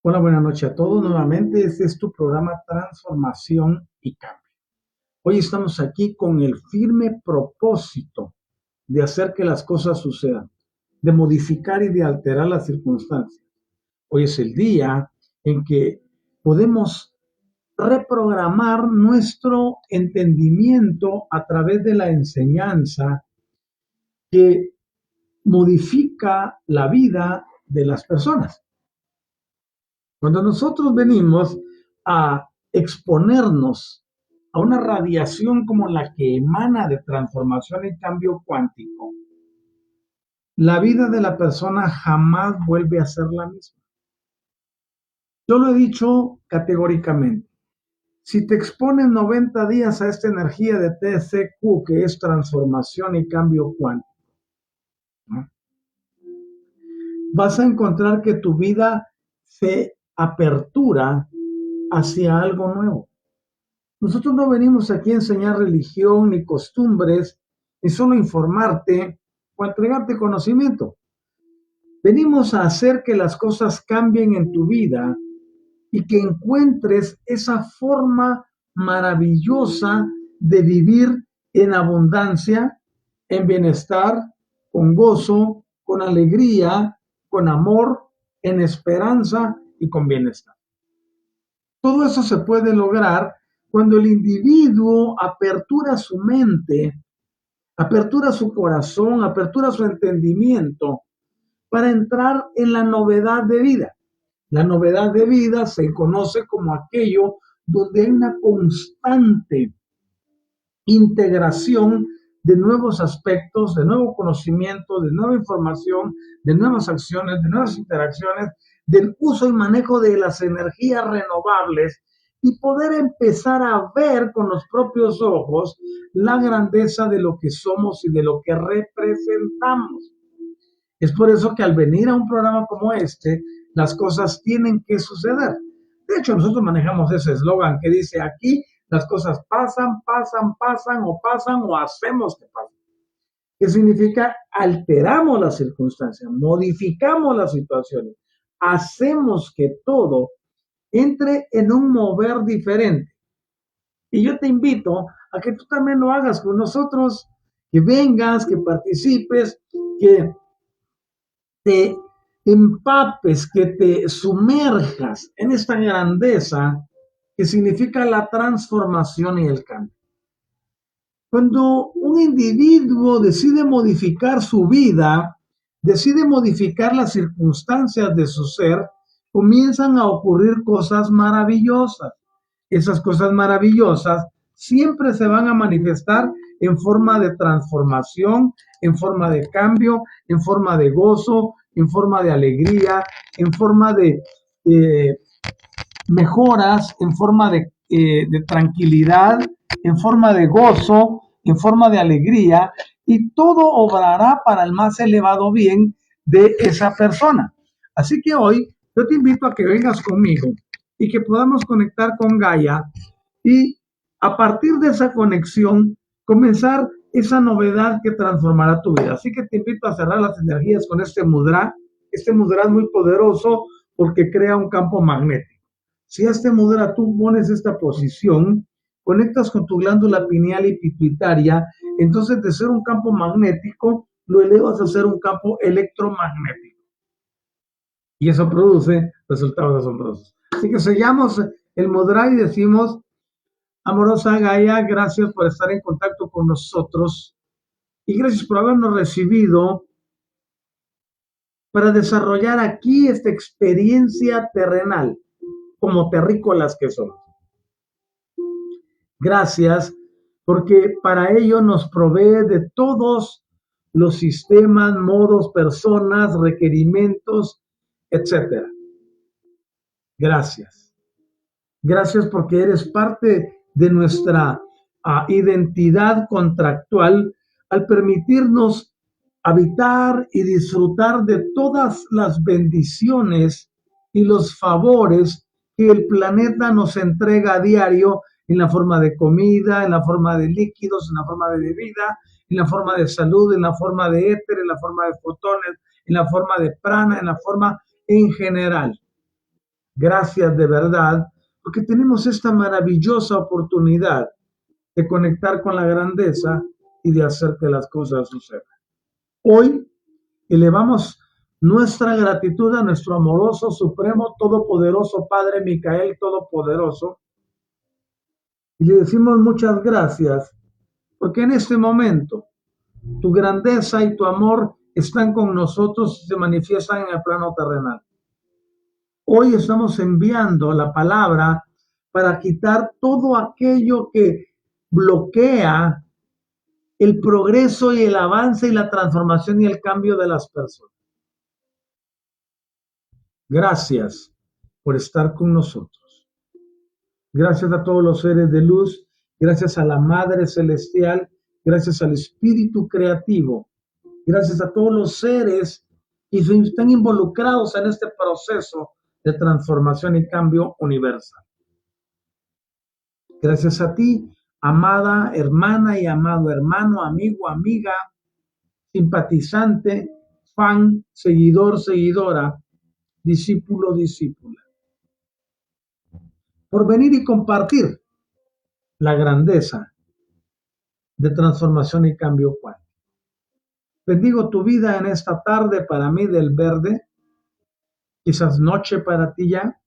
Hola, buenas noches a todos. Nuevamente, este es tu programa Transformación y Cambio. Hoy estamos aquí con el firme propósito de hacer que las cosas sucedan, de modificar y de alterar las circunstancias. Hoy es el día en que podemos reprogramar nuestro entendimiento a través de la enseñanza que modifica la vida de las personas. Cuando nosotros venimos a exponernos a una radiación como la que emana de transformación y cambio cuántico, la vida de la persona jamás vuelve a ser la misma. Yo lo he dicho categóricamente. Si te expones 90 días a esta energía de TCQ, que es transformación y cambio cuántico, ¿no?, vas a encontrar que tu vida se apertura hacia algo nuevo. Nosotros no venimos aquí a enseñar religión ni costumbres, ni solo informarte o entregarte conocimiento. Venimos a hacer que las cosas cambien en tu vida y que encuentres esa forma maravillosa de vivir en abundancia, en bienestar, con gozo, con alegría, con amor, en esperanza y con bienestar. Todo eso se puede lograr cuando el individuo apertura su mente, apertura su corazón, apertura su entendimiento para entrar en la novedad de vida. La novedad de vida se conoce como aquello donde hay una constante integración de nuevos aspectos, de nuevo conocimiento, de nueva información, de nuevas acciones, de nuevas interacciones, del uso y manejo de las energías renovables y poder empezar a ver con los propios ojos la grandeza de lo que somos y de lo que representamos. Es por eso que al venir a un programa como este, las cosas tienen que suceder. De hecho, nosotros manejamos ese eslogan que dice aquí, las cosas pasan, pasan o hacemos que pasen. ¿Qué significa? Alteramos las circunstancias, modificamos las situaciones, hacemos que todo entre en un mover diferente. Y yo te invito a que tú también lo hagas con nosotros, que vengas, que participes, que te empapes, que te sumerjas en esta grandeza que significa la transformación y el cambio. Cuando un individuo decide modificar su vida, decide modificar las circunstancias de su ser, comienzan a ocurrir cosas maravillosas. Esas cosas maravillosas siempre se van a manifestar en forma de transformación, en forma de cambio, en forma de gozo, en forma de alegría, en forma de mejoras, en forma de tranquilidad, en forma de gozo, en forma de alegría, y todo obrará para el más elevado bien de esa persona. Así que hoy yo te invito a que vengas conmigo y que podamos conectar con Gaia y a partir de esa conexión comenzar esa novedad que transformará tu vida. Así que te invito a cerrar las energías con este mudra. Este mudra es muy poderoso porque crea un campo magnético. Si a este mudra tú pones esta posición, conectas con tu glándula pineal y pituitaria, entonces de ser un campo magnético lo elevas a ser un campo electromagnético. Y eso produce resultados asombrosos. Así que sellamos el mudra y decimos: amorosa Gaia, gracias por estar en contacto con nosotros y gracias por habernos recibido para desarrollar aquí esta experiencia terrenal como terrícolas que somos. Gracias porque para ello nos provee de todos los sistemas, modos, personas, requerimientos, etcétera. Gracias. Gracias porque eres parte de nuestra identidad contractual al permitirnos habitar y disfrutar de todas las bendiciones y los favores que el planeta nos entrega a diario en la forma de comida, en la forma de líquidos, en la forma de bebida, en la forma de salud, en la forma de éter, en la forma de fotones, en la forma de prana, en la forma en general. Gracias de verdad, porque tenemos esta maravillosa oportunidad de conectar con la grandeza y de hacer que las cosas sucedan. Hoy elevamos nuestra gratitud a nuestro amoroso, supremo, todopoderoso Padre Micael Todopoderoso y le decimos muchas gracias porque en este momento tu grandeza y tu amor están con nosotros y se manifiestan en el plano terrenal. Hoy estamos enviando la palabra para quitar todo aquello que bloquea el progreso y el avance y la transformación y el cambio de las personas. Gracias por estar con nosotros. Gracias a todos los seres de luz, gracias a la Madre Celestial, gracias al Espíritu Creativo, gracias a todos los seres que están involucrados en este proceso de transformación y cambio universal. Gracias a ti, amada hermana y amado hermano, amigo, amiga, simpatizante, fan, seguidor, seguidora, discípulo, discípula, por venir y compartir la grandeza de transformación y cambio cuántico. Bendigo tu vida en esta tarde para mí del verde, quizás noche para ti ya,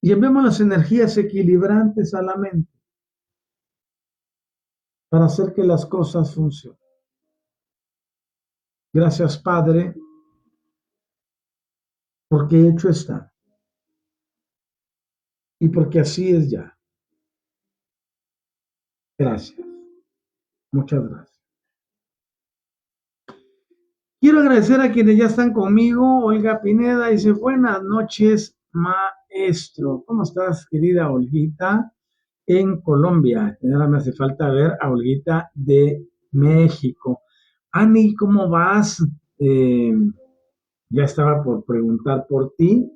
y enviamos las energías equilibrantes a la mente para hacer que las cosas funcionen. Gracias, Padre, porque hecho está y porque así es ya. Gracias. Muchas gracias. Quiero agradecer a quienes ya están conmigo. Olga Pineda dice, buenas noches, maestro. ¿Cómo estás, querida Olguita? En Colombia. Ahora me hace falta ver a Olguita de México. Ani, ¿cómo vas? Ya estaba por preguntar por ti.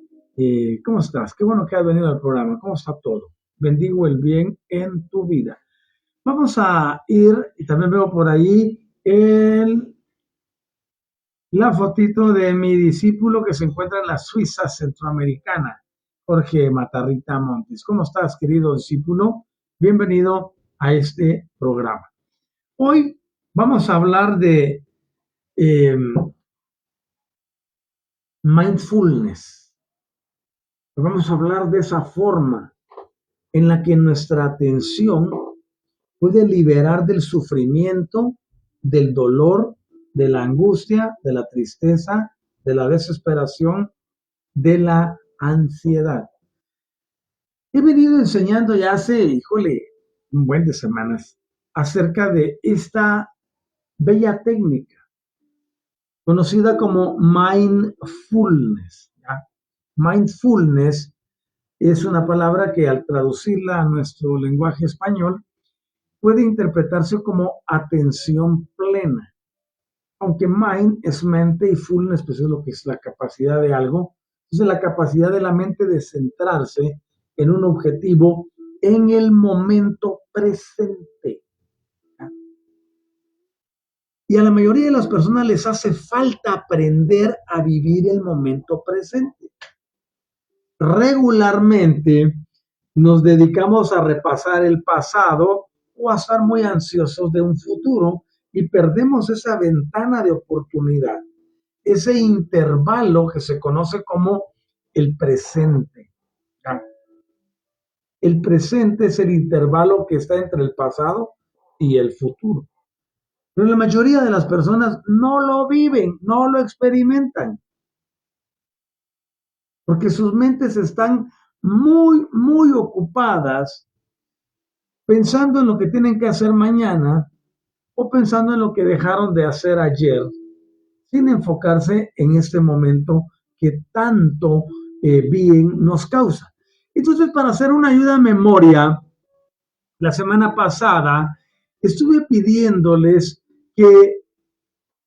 ¿Cómo estás? Qué bueno que has venido al programa. ¿Cómo está todo? Bendigo el bien en tu vida. Vamos a ir, y también veo por ahí la fotito de mi discípulo que se encuentra en la Suiza centroamericana, Jorge Matarrita Montes. ¿Cómo estás, querido discípulo? Bienvenido a este programa. Hoy vamos a hablar de mindfulness. Vamos a hablar de esa forma en la que nuestra atención puede liberar del sufrimiento, del dolor, de la angustia, de la tristeza, de la desesperación, de la ansiedad. He venido enseñando ya hace, un buen de semanas acerca de esta bella técnica conocida como mindfulness. ¿Ya? Mindfulness es una palabra que al traducirla a nuestro lenguaje español puede interpretarse como atención plena. Aunque mind es mente y fullness pues es lo que es la capacidad de algo, es la capacidad de la mente de centrarse en un objetivo en el momento presente. Y a la mayoría de las personas les hace falta aprender a vivir el momento presente. Regularmente nos dedicamos a repasar el pasado o a estar muy ansiosos de un futuro y perdemos esa ventana de oportunidad, ese intervalo que se conoce como el presente. El presente es el intervalo que está entre el pasado y el futuro. Pero la mayoría de las personas no lo viven, no lo experimentan, porque sus mentes están muy, muy ocupadas pensando en lo que tienen que hacer mañana o pensando en lo que dejaron de hacer ayer, sin enfocarse en este momento que tanto bien nos causa. Entonces, para hacer una ayuda a memoria, la semana pasada estuve pidiéndoles que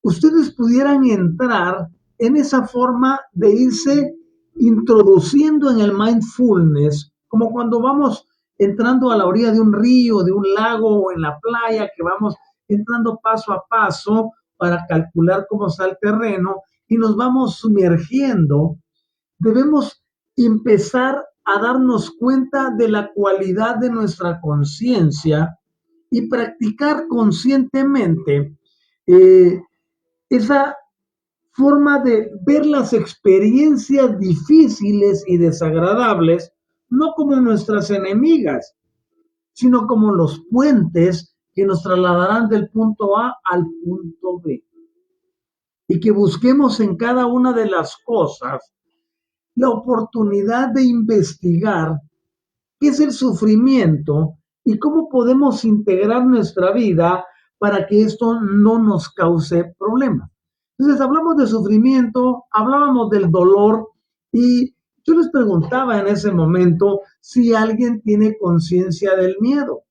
ustedes pudieran entrar en esa forma de irse introduciendo en el mindfulness, como cuando vamos entrando a la orilla de un río, de un lago o en la playa, que vamos entrando paso a paso para calcular cómo está el terreno y nos vamos sumergiendo. Debemos empezar a darnos cuenta de la cualidad de nuestra conciencia y practicar conscientemente eh, esa forma de ver las experiencias difíciles y desagradables no como nuestras enemigas, sino como los puentes que nos trasladarán del punto A al punto B. Y que busquemos en cada una de las cosas la oportunidad de investigar qué es el sufrimiento y cómo podemos integrar nuestra vida para que esto no nos cause problemas. Entonces hablamos de sufrimiento, hablábamos del dolor y yo les preguntaba en ese momento si alguien tiene conciencia del miedo.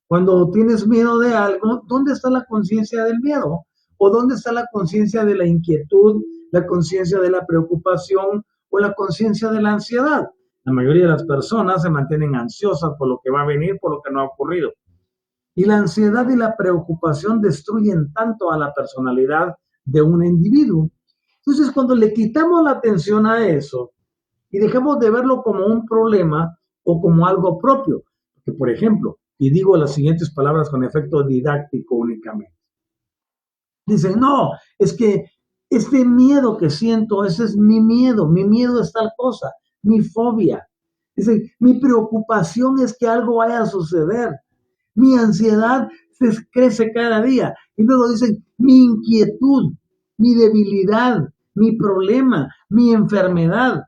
Cuando tienes miedo de algo, ¿dónde está la conciencia del miedo? ¿O dónde está la conciencia de la inquietud, la conciencia de la preocupación o la conciencia de la ansiedad? La mayoría de las personas se mantienen ansiosas por lo que va a venir, por lo que no ha ocurrido. Y la ansiedad y la preocupación destruyen tanto a la personalidad de un individuo. Entonces, cuando le quitamos la atención a eso y dejamos de verlo como un problema o como algo propio, porque, por ejemplo, y digo las siguientes palabras con efecto didáctico únicamente. Dicen, no, es que este miedo que siento, ese es mi miedo es tal cosa, mi fobia. Dicen, mi preocupación es que algo vaya a suceder, mi ansiedad crece cada día. Y luego dicen, mi inquietud, mi debilidad, mi problema, mi enfermedad.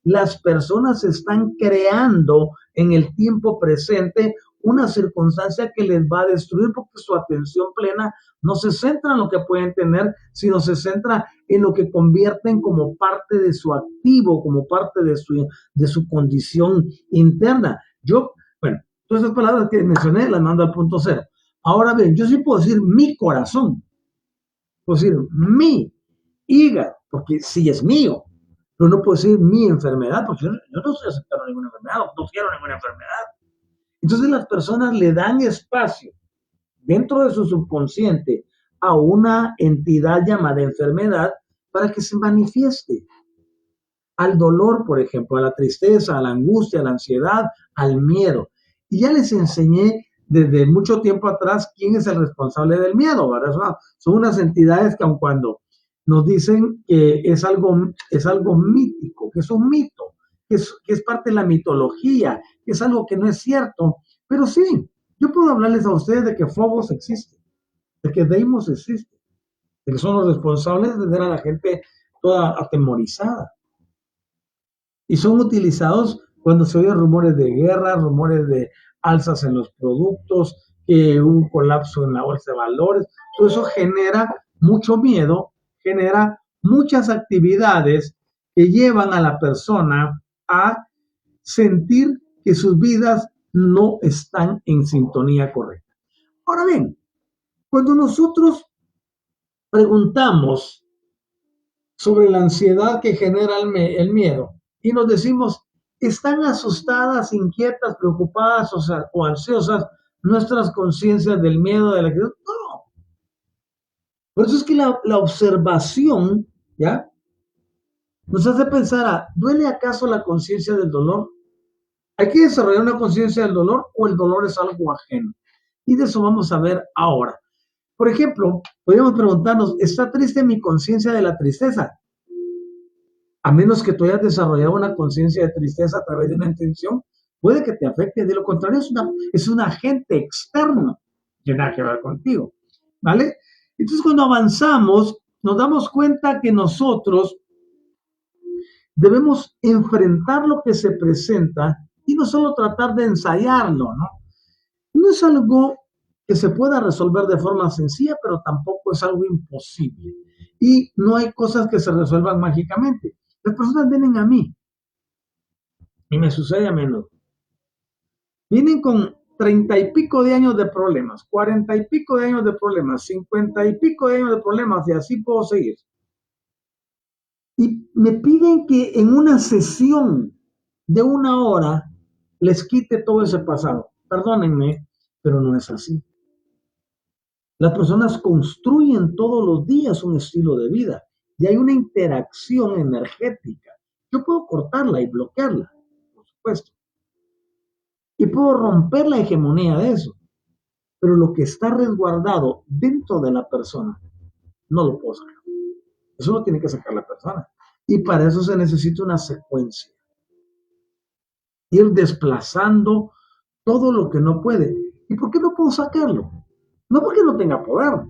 Las personas están creando en el tiempo presente una circunstancia que les va a destruir porque su atención plena no se centra en lo que pueden tener, sino se centra en lo que convierten como parte de su activo, como parte de su condición interna. Bueno, todas esas palabras que mencioné las mando al punto cero. Ahora bien, yo sí puedo decir mi corazón, puedo decir mi hígado, porque sí es mío, pero no puedo decir mi enfermedad, porque yo no estoy aceptando ninguna enfermedad, no quiero ninguna enfermedad. Entonces las personas le dan espacio dentro de su subconsciente a una entidad llamada enfermedad para que se manifieste. Al dolor, por ejemplo, a la tristeza, a la angustia, a la ansiedad, al miedo. Y ya les enseñé desde mucho tiempo atrás quién es el responsable del miedo, ¿verdad? Son unas entidades que aun cuando nos dicen que es algo mítico, que es un mito, que es parte de la mitología, que es algo que no es cierto, pero sí, yo puedo hablarles a ustedes de que Phobos existe, de que Deimos existe, de que son los responsables de tener a la gente toda atemorizada. Y son utilizados cuando se oyen rumores de guerra, rumores de alzas en los productos, que hubo un colapso en la bolsa de valores. Todo eso genera mucho miedo, genera muchas actividades que llevan a la persona a sentir que sus vidas no están en sintonía correcta. Ahora bien, cuando nosotros preguntamos sobre la ansiedad que genera el miedo y nos decimos, ¿están asustadas, inquietas, preocupadas o ansiosas nuestras conciencias del miedo, de la actitud? No. Por eso es que la observación, ¿ya? Nos hace pensar, ¿duele acaso la conciencia del dolor? ¿Hay que desarrollar una conciencia del dolor o el dolor es algo ajeno? Y de eso vamos a ver ahora. Por ejemplo, podríamos preguntarnos, ¿está triste mi conciencia de la tristeza? A menos que tú hayas desarrollado una conciencia de tristeza a través de una intención, puede que te afecte. De lo contrario, es un agente externo que nada que ver contigo, ¿vale? Entonces, cuando avanzamos, nos damos cuenta que nosotros debemos enfrentar lo que se presenta y no solo tratar de ensayarlo, ¿no? No es algo que se pueda resolver de forma sencilla, pero tampoco es algo imposible. Y no hay cosas que se resuelvan mágicamente. Las personas vienen a mí y me sucede a menudo. Vienen con 30 y pico de años de problemas, 40 y pico de años de problemas, 50 y pico de años de problemas y así puedo seguir. Y me piden que en una sesión de 1 hora les quite todo ese pasado. Perdónenme, pero no es así. Las personas construyen todos los días un estilo de vida y hay una interacción energética Yo puedo cortarla y bloquearla, por supuesto, y puedo romper la hegemonía de eso, pero lo que está resguardado dentro de la persona no lo puedo sacar. Eso lo tiene que sacar la persona. Y para eso se necesita una secuencia. Ir desplazando todo lo que no puede. ¿Y por qué no puedo sacarlo? No porque no tenga poder,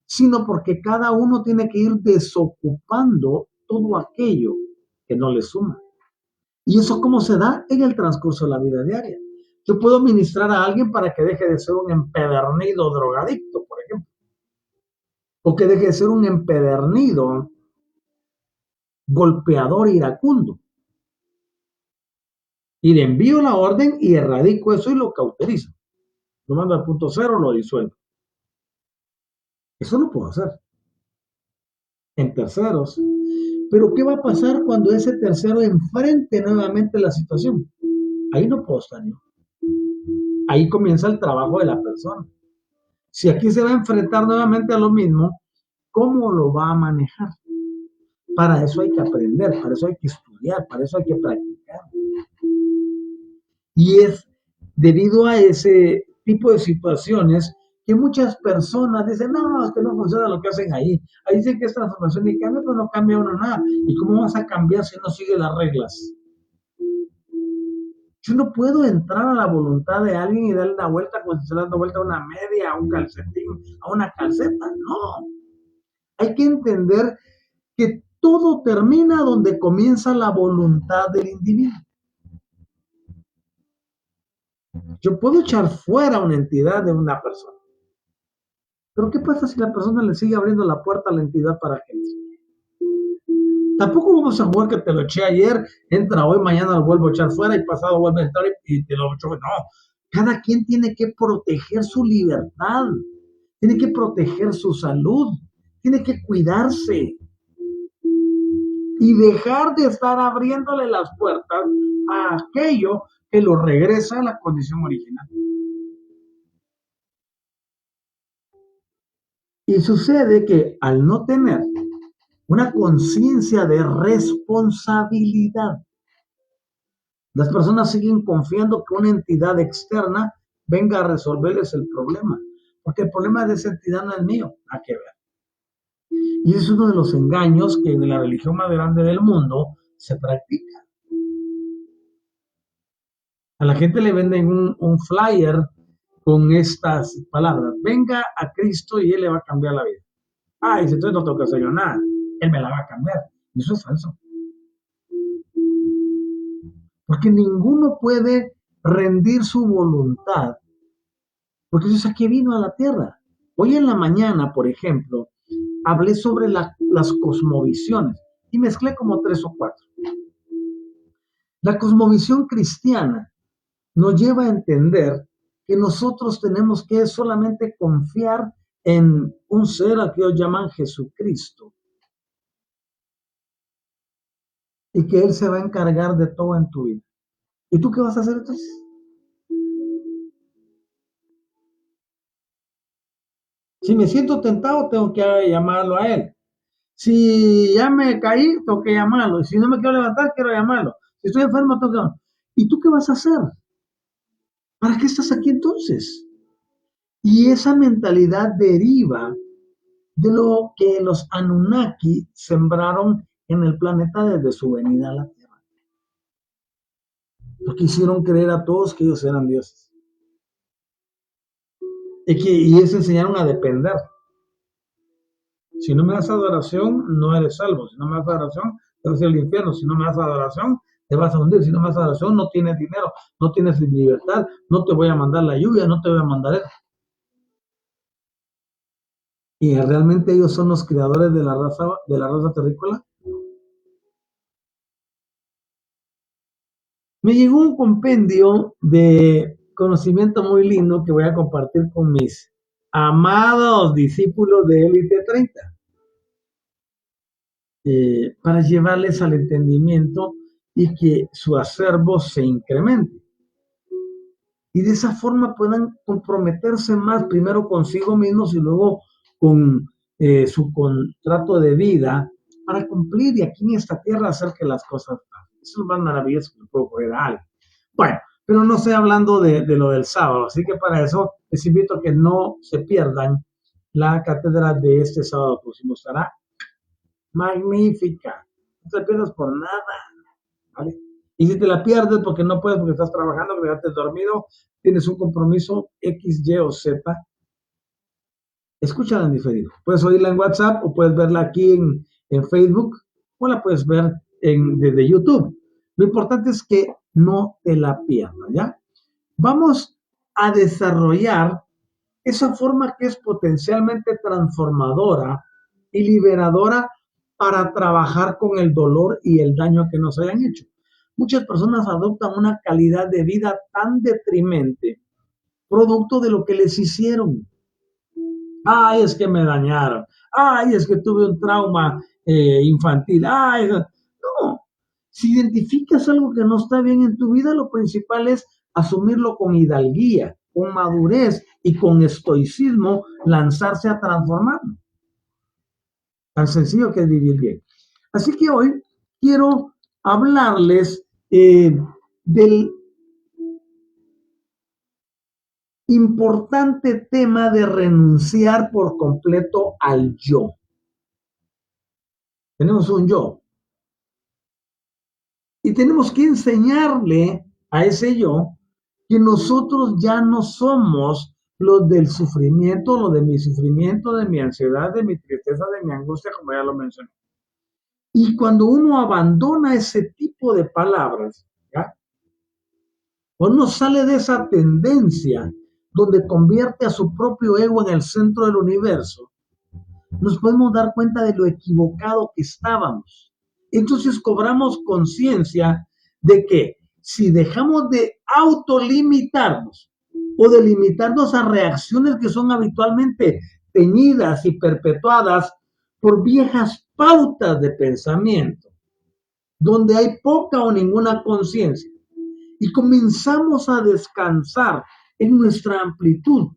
sino porque cada uno tiene que ir desocupando todo aquello que no le suma. ¿Y eso cómo se da? En el transcurso de la vida diaria. Yo puedo ministrar a alguien para que deje de ser un empedernido drogadicto, por ejemplo, o que deje de ser un empedernido golpeador iracundo. Y le envío la orden y erradico eso y lo cauterizo. Lo mando al punto cero, lo disuelvo. Eso lo puedo hacer en terceros. Pero ¿qué va a pasar cuando ese tercero enfrente nuevamente la situación? Ahí no puedo estar yo. Ahí comienza el trabajo de la persona. Si aquí se va a enfrentar nuevamente a lo mismo, ¿cómo lo va a manejar? Para eso hay que aprender, para eso hay que estudiar, para eso hay que practicar. Y es debido a ese tipo de situaciones que muchas personas dicen, no, es que no funciona lo que hacen ahí. Ahí dicen que es transformación y cambio, pero no cambia uno nada. ¿Y cómo vas a cambiar si no sigue las reglas? Yo no puedo entrar a la voluntad de alguien y darle una vuelta como si se le dando vuelta a una media, a un calcetín, a una calceta. No. Hay que entender que todo termina donde comienza la voluntad del individuo. Yo puedo echar fuera una entidad de una persona. Pero ¿qué pasa si la persona le sigue abriendo la puerta a la entidad para que tampoco vamos a jugar que te lo eché ayer, entra hoy, mañana lo vuelvo a echar fuera y pasado vuelve a entrar y te lo echo. No, cada quien tiene que proteger su libertad, tiene que proteger su salud, tiene que cuidarse y dejar de estar abriéndole las puertas a aquello que lo regresa a la condición original. Y sucede que al no tener una conciencia de responsabilidad, las personas siguen confiando que una entidad externa venga a resolverles el problema, porque el problema de esa entidad no es mío, nada que ver. Y es uno de los engaños que en la religión más grande del mundo se practica. A la gente le venden un flyer con estas palabras: venga a Cristo y Él le va a cambiar la vida. Ah, dice, entonces no tengo que hacer yo nada, Él me la va a cambiar. Y eso es falso. Porque ninguno puede rendir su voluntad, porque eso es a qué vino a la tierra. Hoy en la mañana, por ejemplo, hablé sobre las cosmovisiones y mezclé como 3 o 4. La cosmovisión cristiana nos lleva a entender que nosotros tenemos que solamente confiar en un ser al que ellos llaman Jesucristo y que Él se va a encargar de todo en tu vida. ¿Y tú qué vas a hacer entonces? Si me siento tentado, tengo que llamarlo a Él. Si ya me caí, tengo que llamarlo. Y si no me quiero levantar, quiero llamarlo. Si estoy enfermo, tengo que llamarlo. ¿Y tú qué vas a hacer? ¿Para qué estás aquí entonces? Y esa mentalidad deriva de lo que los Anunnaki sembraron en el planeta desde su venida a la Tierra. Porque hicieron creer a todos que ellos eran dioses. Y ellos enseñaron a depender. Si no me das adoración, no eres salvo. Si no me das adoración, te vas al infierno. Si no me das adoración, te vas a hundir. Si no me das adoración, no tienes dinero, no tienes libertad, no te voy a mandar la lluvia, no te voy a mandar eso. ¿Y realmente ellos son los creadores de la raza terrícola? Me llegó un compendio de conocimiento muy lindo que voy a compartir con mis amados discípulos de Élite 30, para llevarles al entendimiento y que su acervo se incremente. Y de esa forma puedan comprometerse más, primero consigo mismos y luego con su contrato de vida para cumplir y aquí en esta tierra hacer que las cosas pasen. Eso es lo más maravilloso que le puedo ocurrir a alguien. Bueno, pero no estoy hablando de lo del sábado, así que para eso les invito a que no se pierdan la cátedra de este sábado próximo. Estará magnífica. No te la pierdas por nada, ¿vale? Y si te la pierdes porque no puedes, porque estás trabajando, porque estás dormido, tienes un compromiso X, Y o Z, escúchala en diferido. Puedes oírla en WhatsApp o puedes verla aquí en Facebook o la puedes ver desde YouTube. Lo importante es que no te la pierdas, ¿ya? Vamos a desarrollar esa forma que es potencialmente transformadora y liberadora para trabajar con el dolor y el daño que nos hayan hecho. Muchas personas adoptan una calidad de vida tan deprimente, producto de lo que les hicieron. Ay, es que me dañaron. Ay, es que tuve un trauma infantil. Ay, no. Si identificas algo que no está bien en tu vida, lo principal es asumirlo con hidalguía, con madurez y con estoicismo, lanzarse a transformarlo. Tan sencillo que es vivir bien. Así que hoy quiero hablarles del importante tema de renunciar por completo al yo. Tenemos un yo. Y tenemos que enseñarle a ese yo que nosotros ya no somos los del sufrimiento, lo de mi sufrimiento, de mi ansiedad, de mi tristeza, de mi angustia, como ya lo mencioné. Y cuando uno abandona ese tipo de palabras, ¿ya? Uno sale de esa tendencia donde convierte a su propio ego en el centro del universo, nos podemos dar cuenta de lo equivocado que estábamos. Entonces cobramos conciencia de que si dejamos de autolimitarnos o de limitarnos a reacciones que son habitualmente teñidas y perpetuadas por viejas pautas de pensamiento, donde hay poca o ninguna conciencia, y comenzamos a descansar en nuestra amplitud,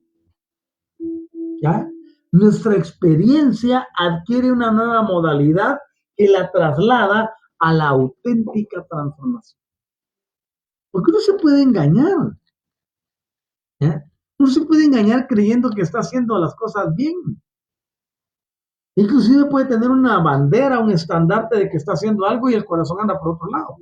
¿ya? Nuestra experiencia adquiere una nueva modalidad que la traslada a la auténtica transformación. Porque uno se puede engañar, ¿ya? Uno se puede engañar creyendo que está haciendo las cosas bien. Inclusive puede tener una bandera, un estandarte de que está haciendo algo y el corazón anda por otro lado.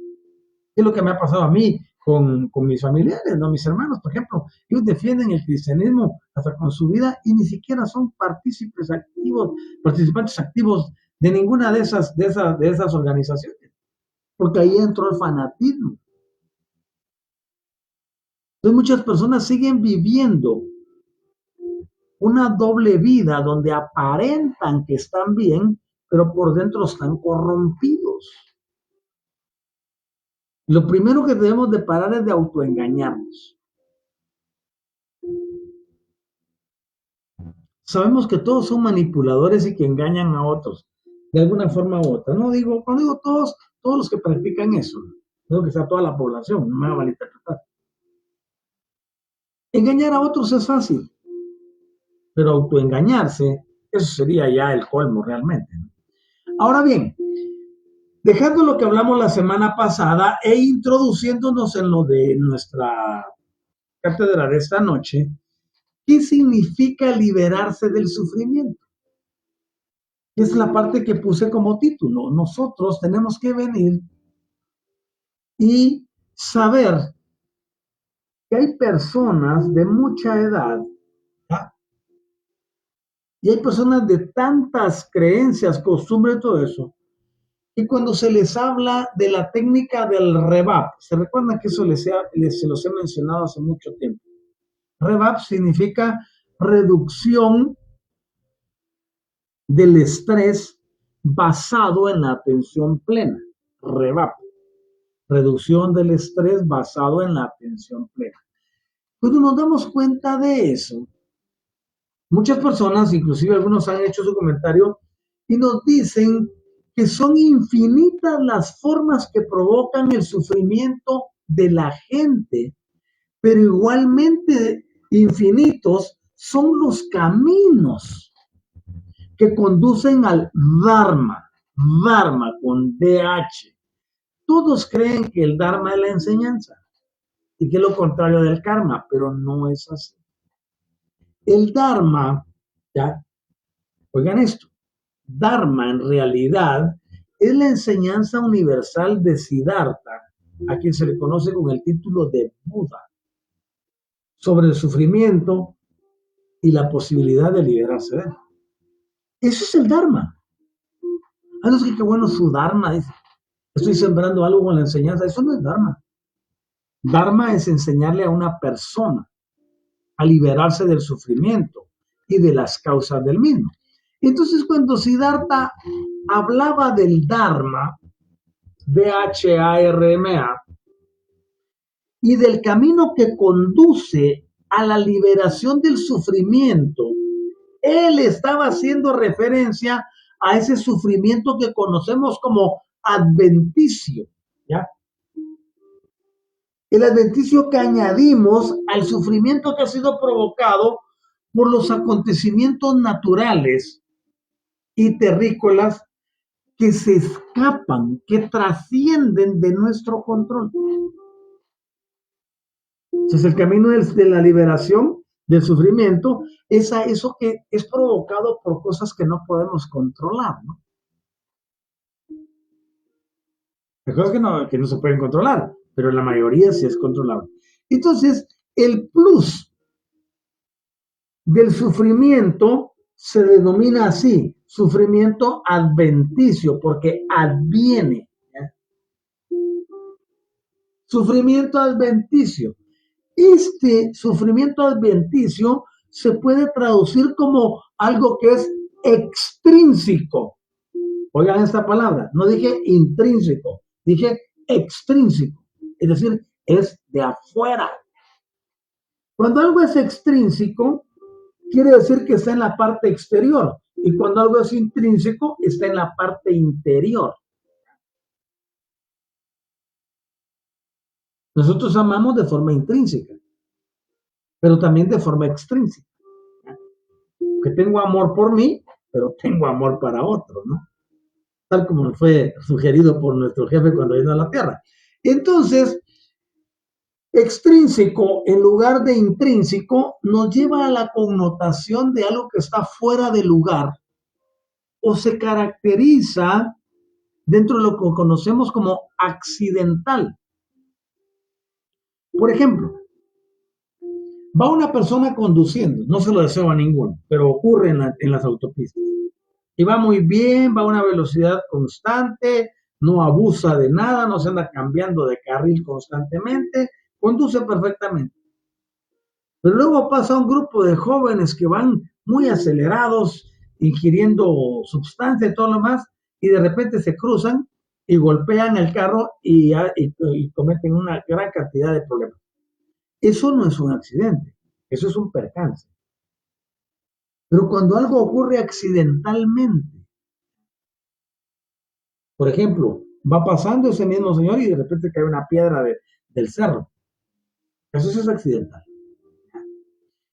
Es lo que me ha pasado a mí con mis familiares, ¿no? Mis hermanos, por ejemplo. Ellos defienden el cristianismo hasta con su vida y ni siquiera son participantes activos de ninguna de esas organizaciones. Porque ahí entró el fanatismo. Entonces muchas personas siguen viviendo una doble vida donde aparentan que están bien, pero por dentro están corrompidos. Lo primero que debemos de parar es de autoengañarnos. Sabemos que todos son manipuladores y que engañan a otros, de alguna forma u otra. No digo, cuando digo todos los que practican eso, digo que sea toda la población, no me va a malinterpretar. Engañar a otros es fácil, pero autoengañarse, eso sería ya el colmo realmente, ¿no? Ahora bien, dejando lo que hablamos la semana pasada e introduciéndonos en lo de nuestra cátedra de esta noche, ¿qué significa liberarse del sufrimiento? Es la parte que puse como título. Nosotros tenemos que venir y saber que hay personas de mucha edad, ¿ya? Y hay personas de tantas creencias, costumbres, todo eso, y cuando se les habla de la técnica del REVAP, se recuerdan que eso se los he mencionado hace mucho tiempo. REVAP significa reducción del estrés basado en la atención plena. REVAP, reducción del estrés basado en la atención plena. Cuando nos damos cuenta de eso, muchas personas, inclusive algunos han hecho su comentario y nos dicen que son infinitas las formas que provocan el sufrimiento de la gente, pero igualmente infinitos son los caminos que conducen al Dharma. Dharma con DH. Todos creen que el Dharma es la enseñanza y que es lo contrario del karma, pero no es así. El Dharma, ya, oigan esto, Dharma en realidad es la enseñanza universal de Siddhartha, a quien se le conoce con el título de Buda, sobre el sufrimiento y la posibilidad de liberarse de él. Eso es el Dharma. Ah, no, es que qué bueno su Dharma, dice. Estoy sembrando algo con la enseñanza. Eso no es Dharma. Dharma es enseñarle a una persona a liberarse del sufrimiento y de las causas del mismo. Entonces, cuando Siddhartha hablaba del Dharma, D-H-A-R-M-A, y del camino que conduce a la liberación del sufrimiento, él estaba haciendo referencia a ese sufrimiento que conocemos como adventicio, ¿ya? El adventicio que añadimos al sufrimiento que ha sido provocado por los acontecimientos naturales y terrícolas que se escapan, que trascienden de nuestro control. Entonces, el camino de la liberación del sufrimiento es a eso que es provocado por cosas que no podemos controlar, ¿no? Hay cosas que no se pueden controlar, pero la mayoría sí es controlable. Entonces, el plus del sufrimiento se denomina así, sufrimiento adventicio, porque adviene. ¿Ya? Sufrimiento adventicio. Este sufrimiento adventicio se puede traducir como algo que es extrínseco. Oigan esta palabra, no dije intrínseco, dije extrínseco, es decir, es de afuera. Cuando algo es extrínseco, quiere decir que está en la parte exterior, y cuando algo es intrínseco, está en la parte interior. Nosotros amamos de forma intrínseca, pero también de forma extrínseca. Que tengo amor por mí, pero tengo amor para otros, ¿no? Tal como fue sugerido por nuestro jefe cuando vino a la Tierra. Entonces, extrínseco en lugar de intrínseco nos lleva a la connotación de algo que está fuera de lugar o se caracteriza dentro de lo que conocemos como accidental. Por ejemplo, va una persona conduciendo, no se lo deseo a ninguno, pero ocurre en las autopistas. Y va muy bien, va a una velocidad constante, no abusa de nada, no se anda cambiando de carril constantemente, conduce perfectamente. Pero luego pasa un grupo de jóvenes que van muy acelerados, ingiriendo sustancia y todo lo más, y de repente se cruzan y golpean el carro y cometen una gran cantidad de problemas. Eso no es un accidente, eso es un percance. Pero cuando algo ocurre accidentalmente, por ejemplo, va pasando ese mismo señor y de repente cae una piedra del cerro, eso es accidental.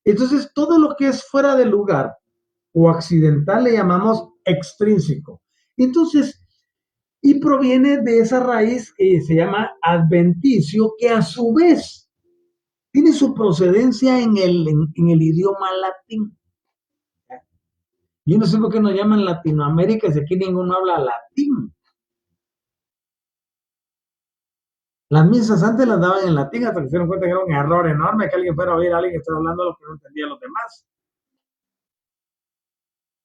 Entonces, todo lo que es fuera de lugar o accidental le llamamos extrínseco. Entonces, y proviene de esa raíz que se llama adventicio, que a su vez tiene su procedencia en el idioma latín. Yo no sé por qué nos llaman Latinoamérica si aquí ninguno habla latín. Las misas antes las daban en latín hasta que se dieron cuenta que era un error enorme que alguien fuera a oír a alguien que estaba hablando lo que no entendía a los demás.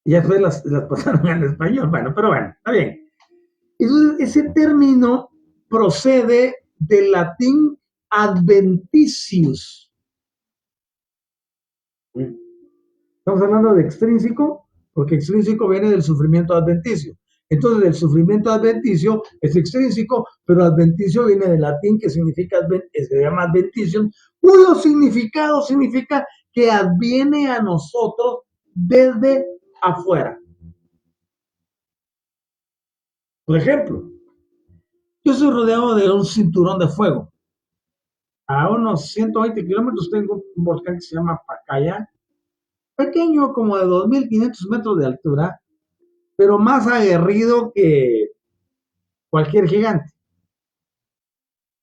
Y después las pasaron al español. Bueno, pero bueno, está bien. Entonces, ese término procede del latín adventitious. Estamos hablando de extrínseco, porque extrínseco viene del sufrimiento adventicio. Entonces, el sufrimiento adventicio es extrínseco, pero adventicio viene del latín que significa, se llama adventitium, cuyo significado significa que adviene a nosotros desde afuera. Por ejemplo, yo soy rodeado de un cinturón de fuego. A unos 120 kilómetros tengo un volcán que se llama Pacaya, pequeño, como de 2.500 metros de altura, pero más aguerrido que cualquier gigante.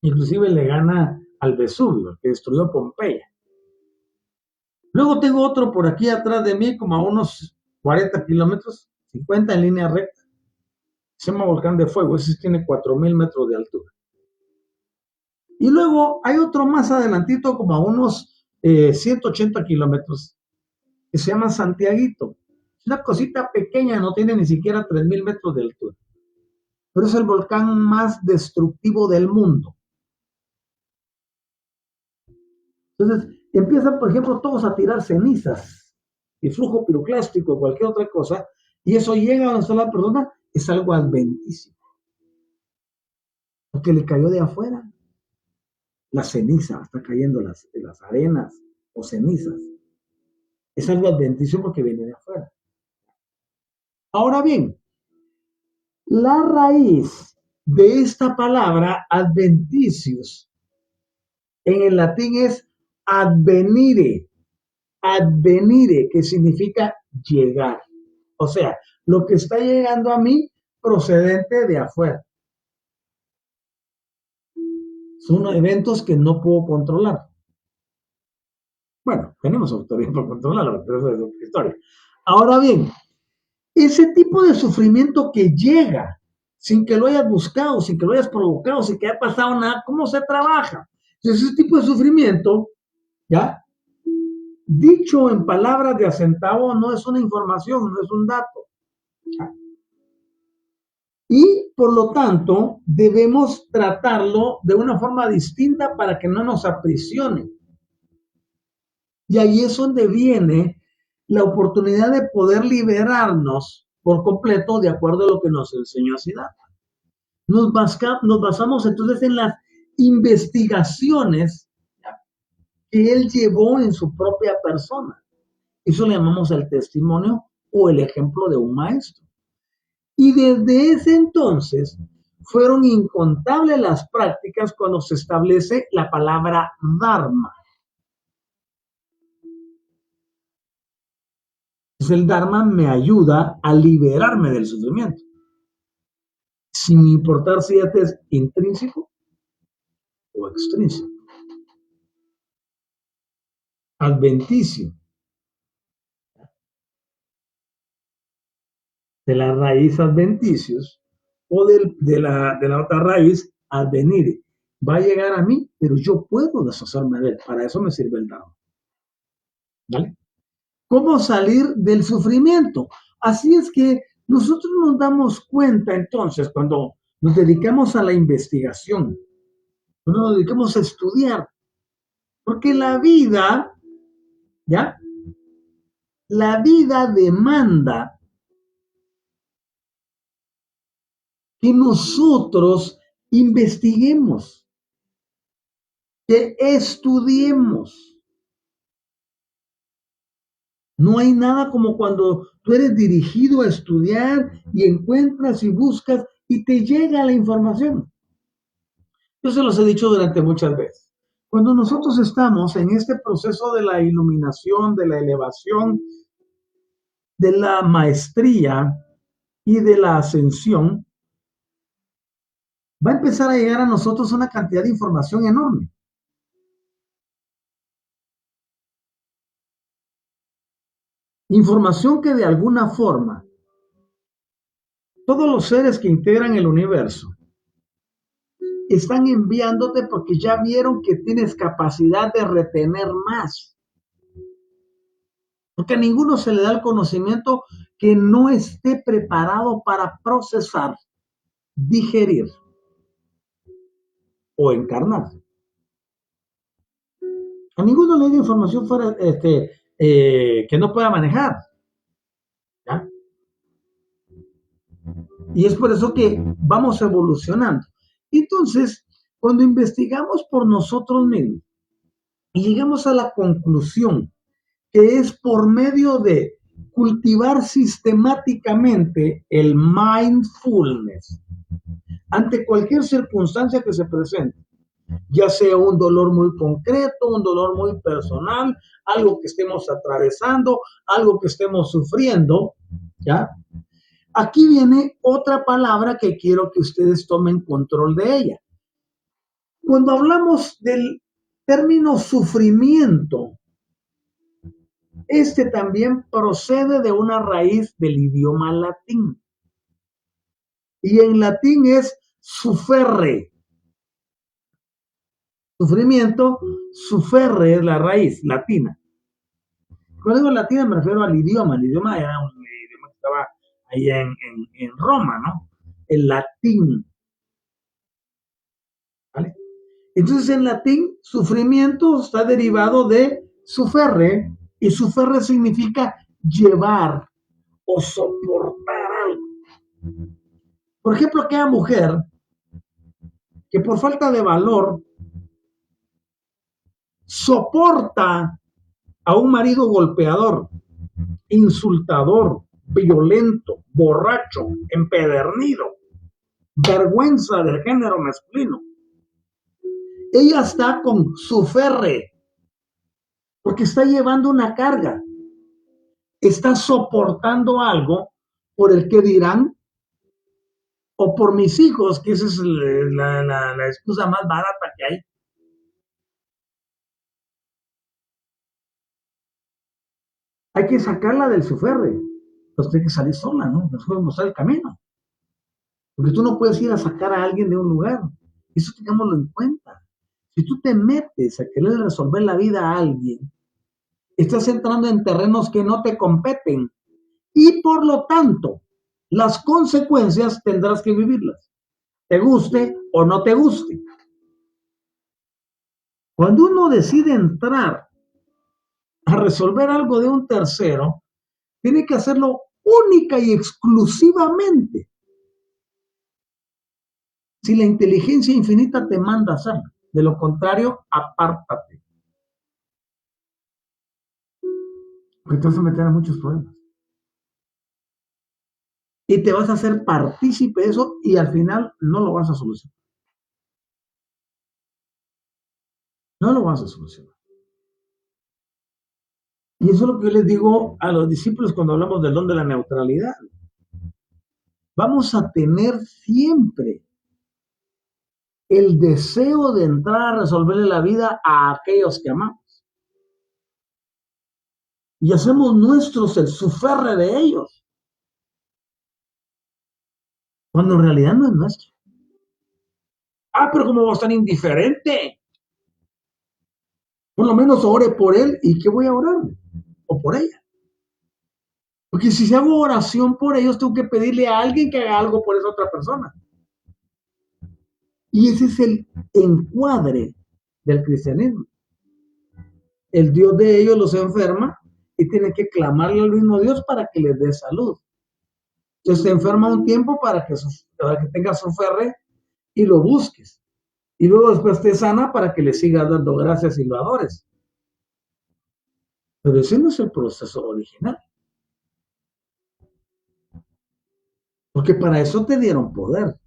Inclusive le gana al Vesubio, que destruyó Pompeya. Luego tengo otro por aquí atrás de mí, como a unos 40 kilómetros, 50 en línea recta. Se llama Volcán de Fuego, ese tiene 4.000 metros de altura. Y luego hay otro más adelantito, como a unos 180 kilómetros, que se llama Santiaguito. Es una cosita pequeña, no tiene ni siquiera 3.000 metros de altura. Pero es el volcán más destructivo del mundo. Entonces, empiezan, por ejemplo, todos a tirar cenizas y flujo piroclástico o cualquier otra cosa, y eso llega a donde está la persona, es algo adventicio. Porque le cayó de afuera. La ceniza está cayendo las arenas o cenizas. Es algo adventicio porque viene de afuera. Ahora bien, la raíz de esta palabra adventicius en el latín es advenire, que significa llegar. O sea, lo que está llegando a mí procedente de afuera. Son eventos que no puedo controlar. Bueno, tenemos autoridad para controlarlo, pero eso es otra historia. Ahora bien, ese tipo de sufrimiento que llega sin que lo hayas buscado, sin que lo hayas provocado, sin que haya pasado nada, ¿cómo se trabaja? Entonces, ese tipo de sufrimiento, ¿ya? Dicho en palabras de acentavo, no es una información, no es un dato. ¿Ya? Y por lo tanto, debemos tratarlo de una forma distinta para que no nos aprisione. Y ahí es donde viene la oportunidad de poder liberarnos por completo de acuerdo a lo que nos enseñó Siddhartha. Nos basamos entonces en las investigaciones que él llevó en su propia persona. Eso le llamamos el testimonio o el ejemplo de un maestro. Y desde ese entonces fueron incontables las prácticas cuando se establece la palabra Dharma. Entonces el Dharma me ayuda a liberarme del sufrimiento, sin importar si este es intrínseco o extrínseco. Adventicio. De la raíz adventicios o de la otra raíz advenire. Va a llegar a mí, pero yo puedo deshacerme de él. Para eso me sirve el Dharma. ¿Vale? ¿Cómo salir del sufrimiento? Así es que nosotros nos damos cuenta entonces cuando nos dedicamos a la investigación, cuando nos dedicamos a estudiar, porque la vida, ¿ya? La vida demanda que nosotros investiguemos, que estudiemos. No hay nada como cuando tú eres dirigido a estudiar y encuentras y buscas y te llega la información. Yo se los he dicho durante muchas veces. Cuando nosotros estamos en este proceso de la iluminación, de la elevación, de la maestría y de la ascensión, va a empezar a llegar a nosotros una cantidad de información enorme. Información que de alguna forma todos los seres que integran el universo están enviándote porque ya vieron que tienes capacidad de retener más. Porque a ninguno se le da el conocimiento que no esté preparado para procesar, digerir o encarnar. A ninguno le da información fuera, que no pueda manejar. ¿Ya? Y es por eso que vamos evolucionando. Entonces, cuando investigamos por nosotros mismos y llegamos a la conclusión que es por medio de cultivar sistemáticamente el mindfulness ante cualquier circunstancia que se presente, ya sea un dolor muy concreto, un dolor muy personal, algo que estemos atravesando, algo que estemos sufriendo, ¿ya? aquí viene otra palabra que quiero que ustedes tomen control de ella. Cuando hablamos del término sufrimiento, este también procede de una raíz del idioma latín. Y en latín es suferre. Sufrimiento, suferre es la raíz latina. Cuando digo latina me refiero al idioma. El idioma era un idioma que estaba ahí en Roma, ¿no? El latín. ¿Vale? Entonces en latín, sufrimiento está derivado de suferre, y suferre significa llevar o soportar algo. Por ejemplo, aquella mujer que por falta de valor soporta a un marido golpeador, insultador, violento, borracho, empedernido, vergüenza del género masculino. Ella está con suferre, porque está llevando una carga, está soportando algo por el que dirán, o por mis hijos, que esa es la excusa más barata que hay. Hay que sacarla del suferre, pues tiene que salir sola, ¿no? Nos puede mostrar el camino. Porque tú no puedes ir a sacar a alguien de un lugar. Eso tengámoslo en cuenta. Si tú te metes a querer resolver la vida a alguien, estás entrando en terrenos que no te competen. Y por lo tanto, las consecuencias tendrás que vivirlas, te guste o no te guste. Cuando uno decide entrar a resolver algo de un tercero, tiene que hacerlo única y exclusivamente si la inteligencia infinita te manda a hacerlo. De lo contrario, apártate. Porque te vas a meter a muchos problemas. Y te vas a hacer partícipe de eso y al final no lo vas a solucionar. No lo vas a solucionar. Y eso es lo que yo les digo a los discípulos cuando hablamos del don de la neutralidad. Vamos a tener siempre el deseo de entrar a resolverle la vida a aquellos que amamos. Y hacemos nuestros el suferre de ellos, cuando en realidad no es nuestro. Ah, pero ¿cómo va a estar indiferente? Por lo menos ore por él. ¿Y qué voy a orar? O por ella. Porque si hago oración por ellos, tengo que pedirle a alguien que haga algo por esa otra persona. Y ese es el encuadre del cristianismo. El Dios de ellos los enferma y tiene que clamarle al mismo Dios para que les dé salud. Entonces se enferma un tiempo para que tengas su ferre y lo busques. Y luego después te sana para que le sigas dando gracias y lo adores. Pero ese no es el proceso original. Porque para eso te dieron poder,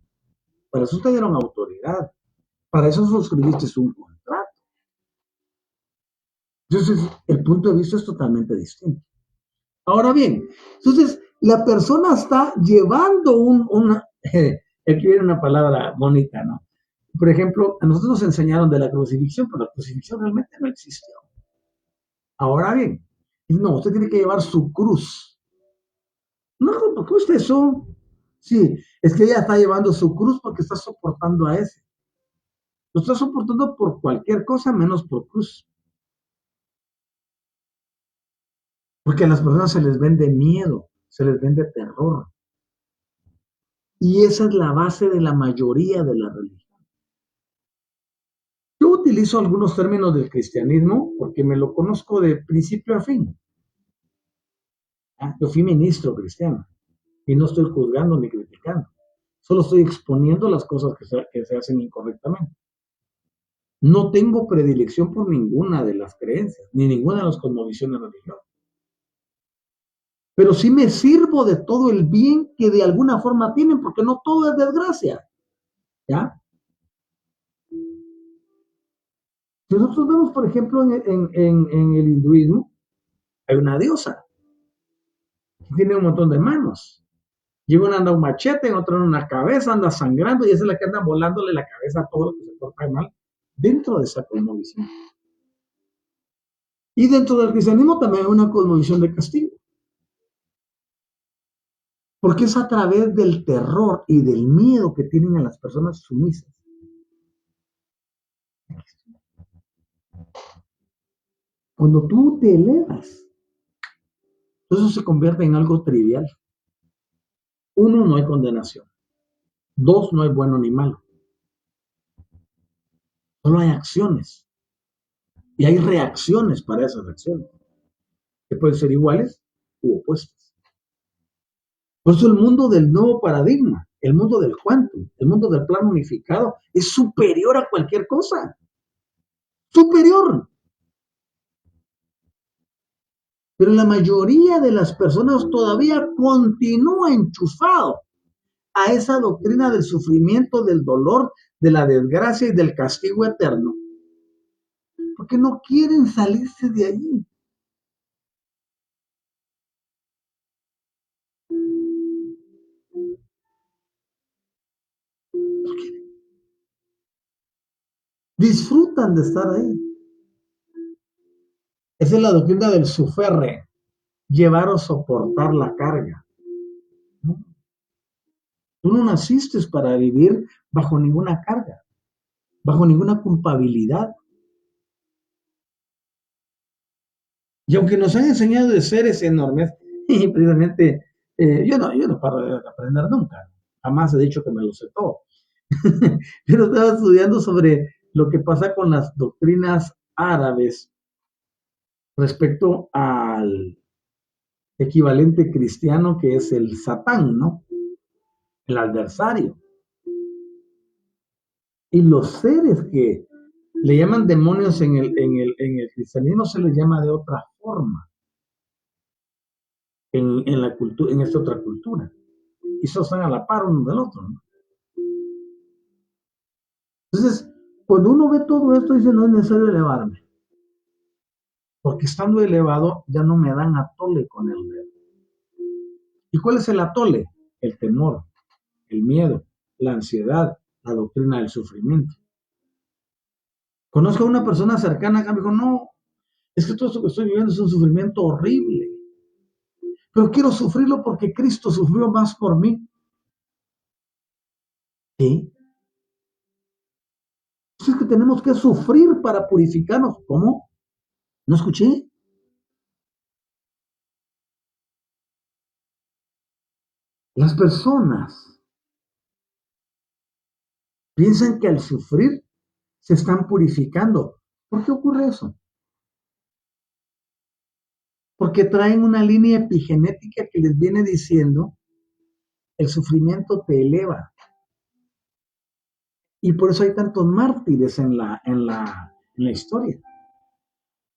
para eso te dieron autoridad, para eso suscribiste un contrato. Entonces, el punto de vista es totalmente distinto. Ahora bien, entonces, la persona está llevando aquí viene una palabra bonita, ¿no? Por ejemplo, a nosotros nos enseñaron de la crucifixión, pero la crucifixión realmente no existió. Ahora bien, no, usted tiene que llevar su cruz. No, ¿por qué usted eso? Sí, es que ella está llevando su cruz porque está soportando a ese. Lo está soportando por cualquier cosa menos por cruz. Porque a las personas se les vende miedo, se les vende terror. Y esa es la base de la mayoría de la religión. Yo utilizo algunos términos del cristianismo porque me lo conozco de principio a fin. Yo fui ministro cristiano y no estoy juzgando ni criticando. Solo estoy exponiendo las cosas que se hacen incorrectamente. No tengo predilección por ninguna de las creencias, ni ninguna de las cosmovisiones religiosas. Pero sí me sirvo de todo el bien que de alguna forma tienen, porque no todo es desgracia. ¿Ya? Si nosotros vemos, por ejemplo, en el hinduismo, hay una diosa que tiene un montón de manos. Llega una anda un machete, en otro en una cabeza, anda sangrando y esa es la que anda volándole la cabeza a todo lo que se porta mal dentro de esa cosmovisión. Y dentro del cristianismo también hay una cosmovisión de castigo. Porque es a través del terror y del miedo que tienen a las personas sumisas. Cuando tú te elevas, eso se convierte en algo trivial. Uno, no hay condenación. Dos, no hay bueno ni malo. Solo hay acciones. Y hay reacciones para esas acciones, que pueden ser iguales u opuestas. Por eso el mundo del nuevo paradigma, el mundo del quantum, el mundo del plano unificado, es superior a cualquier cosa. Superior. Pero la mayoría de las personas todavía continúa enchufado a esa doctrina del sufrimiento, del dolor, de la desgracia y del castigo eterno, porque no quieren salirse de allí. Disfrutan de estar ahí. Esa es la doctrina del suferre, llevar o soportar la carga. ¿No? Tú no naciste para vivir bajo ninguna carga, bajo ninguna culpabilidad. Y aunque nos han enseñado de seres enormes, y precisamente yo no paro de aprender nunca, jamás he dicho que me lo sé todo, pero estaba estudiando sobre lo que pasa con las doctrinas árabes respecto al equivalente cristiano que es el Satán, ¿no? El adversario. Y los seres que le llaman demonios en el cristianismo se les llama de otra forma en la cultura, en esta otra cultura. Y esos están a la par uno del otro, ¿no? Entonces, cuando uno ve todo esto, dice, no es necesario elevarme. Porque estando elevado, ya no me dan atole con el dedo. ¿Y cuál es el atole? El temor, el miedo, la ansiedad, la doctrina del sufrimiento. Conozco a una persona cercana que me dijo, no, es que todo esto que estoy viviendo es un sufrimiento horrible. Pero quiero sufrirlo porque Cristo sufrió más por mí. ¿Qué? Es que tenemos que sufrir para purificarnos. ¿Cómo? ¿No escuché? Las personas piensan que al sufrir se están purificando. ¿Por qué ocurre eso? Porque traen una línea epigenética que les viene diciendo el sufrimiento te eleva. Y por eso hay tantos mártires en la historia.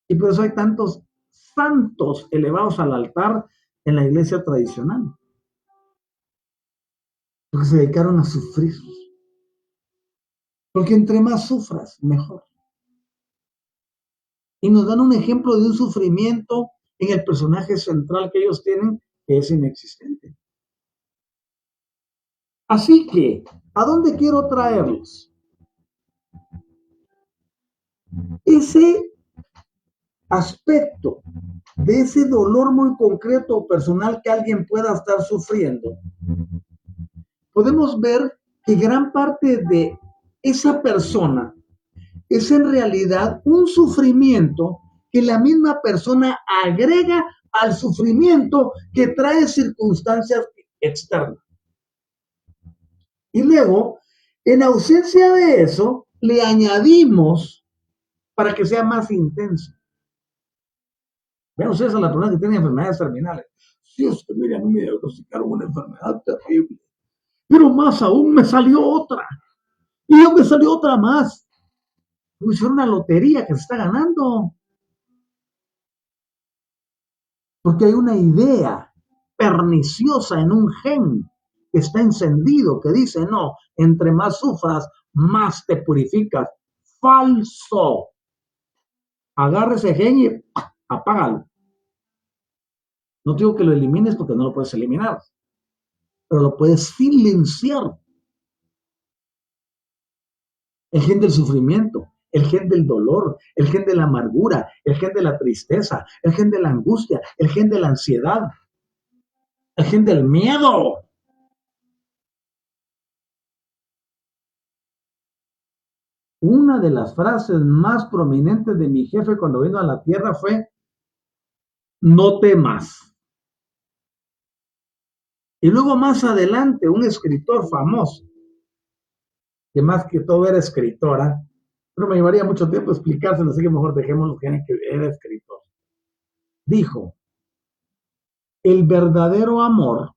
Y por eso hay tantos santos elevados al altar en la iglesia tradicional. Porque se dedicaron a sufrir. Porque entre más sufras, mejor. Y nos dan un ejemplo de un sufrimiento en el personaje central que ellos tienen, que es inexistente. Así que, ¿a dónde quiero traerlos? Ese aspecto de ese dolor muy concreto o personal que alguien pueda estar sufriendo, podemos ver que gran parte de esa persona es en realidad un sufrimiento que la misma persona agrega al sufrimiento que trae circunstancias externas. Y luego, en ausencia de eso, le añadimos para que sea más intenso. Vean ustedes a las personas que tienen enfermedades terminales. Si es que, mire, a mí me diagnosticaron una enfermedad terrible, pero más aún me salió otra. Y luego me salió otra más. Es una lotería que se está ganando. Porque hay una idea perniciosa en un gen que está encendido, que dice, no, entre más sufras, más te purificas. Falso. Agarra ese gen y apágalo. No digo que lo elimines porque no lo puedes eliminar, pero lo puedes silenciar. El gen del sufrimiento, el gen del dolor, el gen de la amargura, el gen de la tristeza, el gen de la angustia, el gen de la ansiedad, el gen del miedo. Una de las frases más prominentes de mi jefe cuando vino a la tierra fue: no temas. Y luego más adelante, un escritor famoso, que más que todo era escritora, pero me llevaría mucho tiempo explicárselo, así que mejor dejemos que era escritor. Dijo: el verdadero amor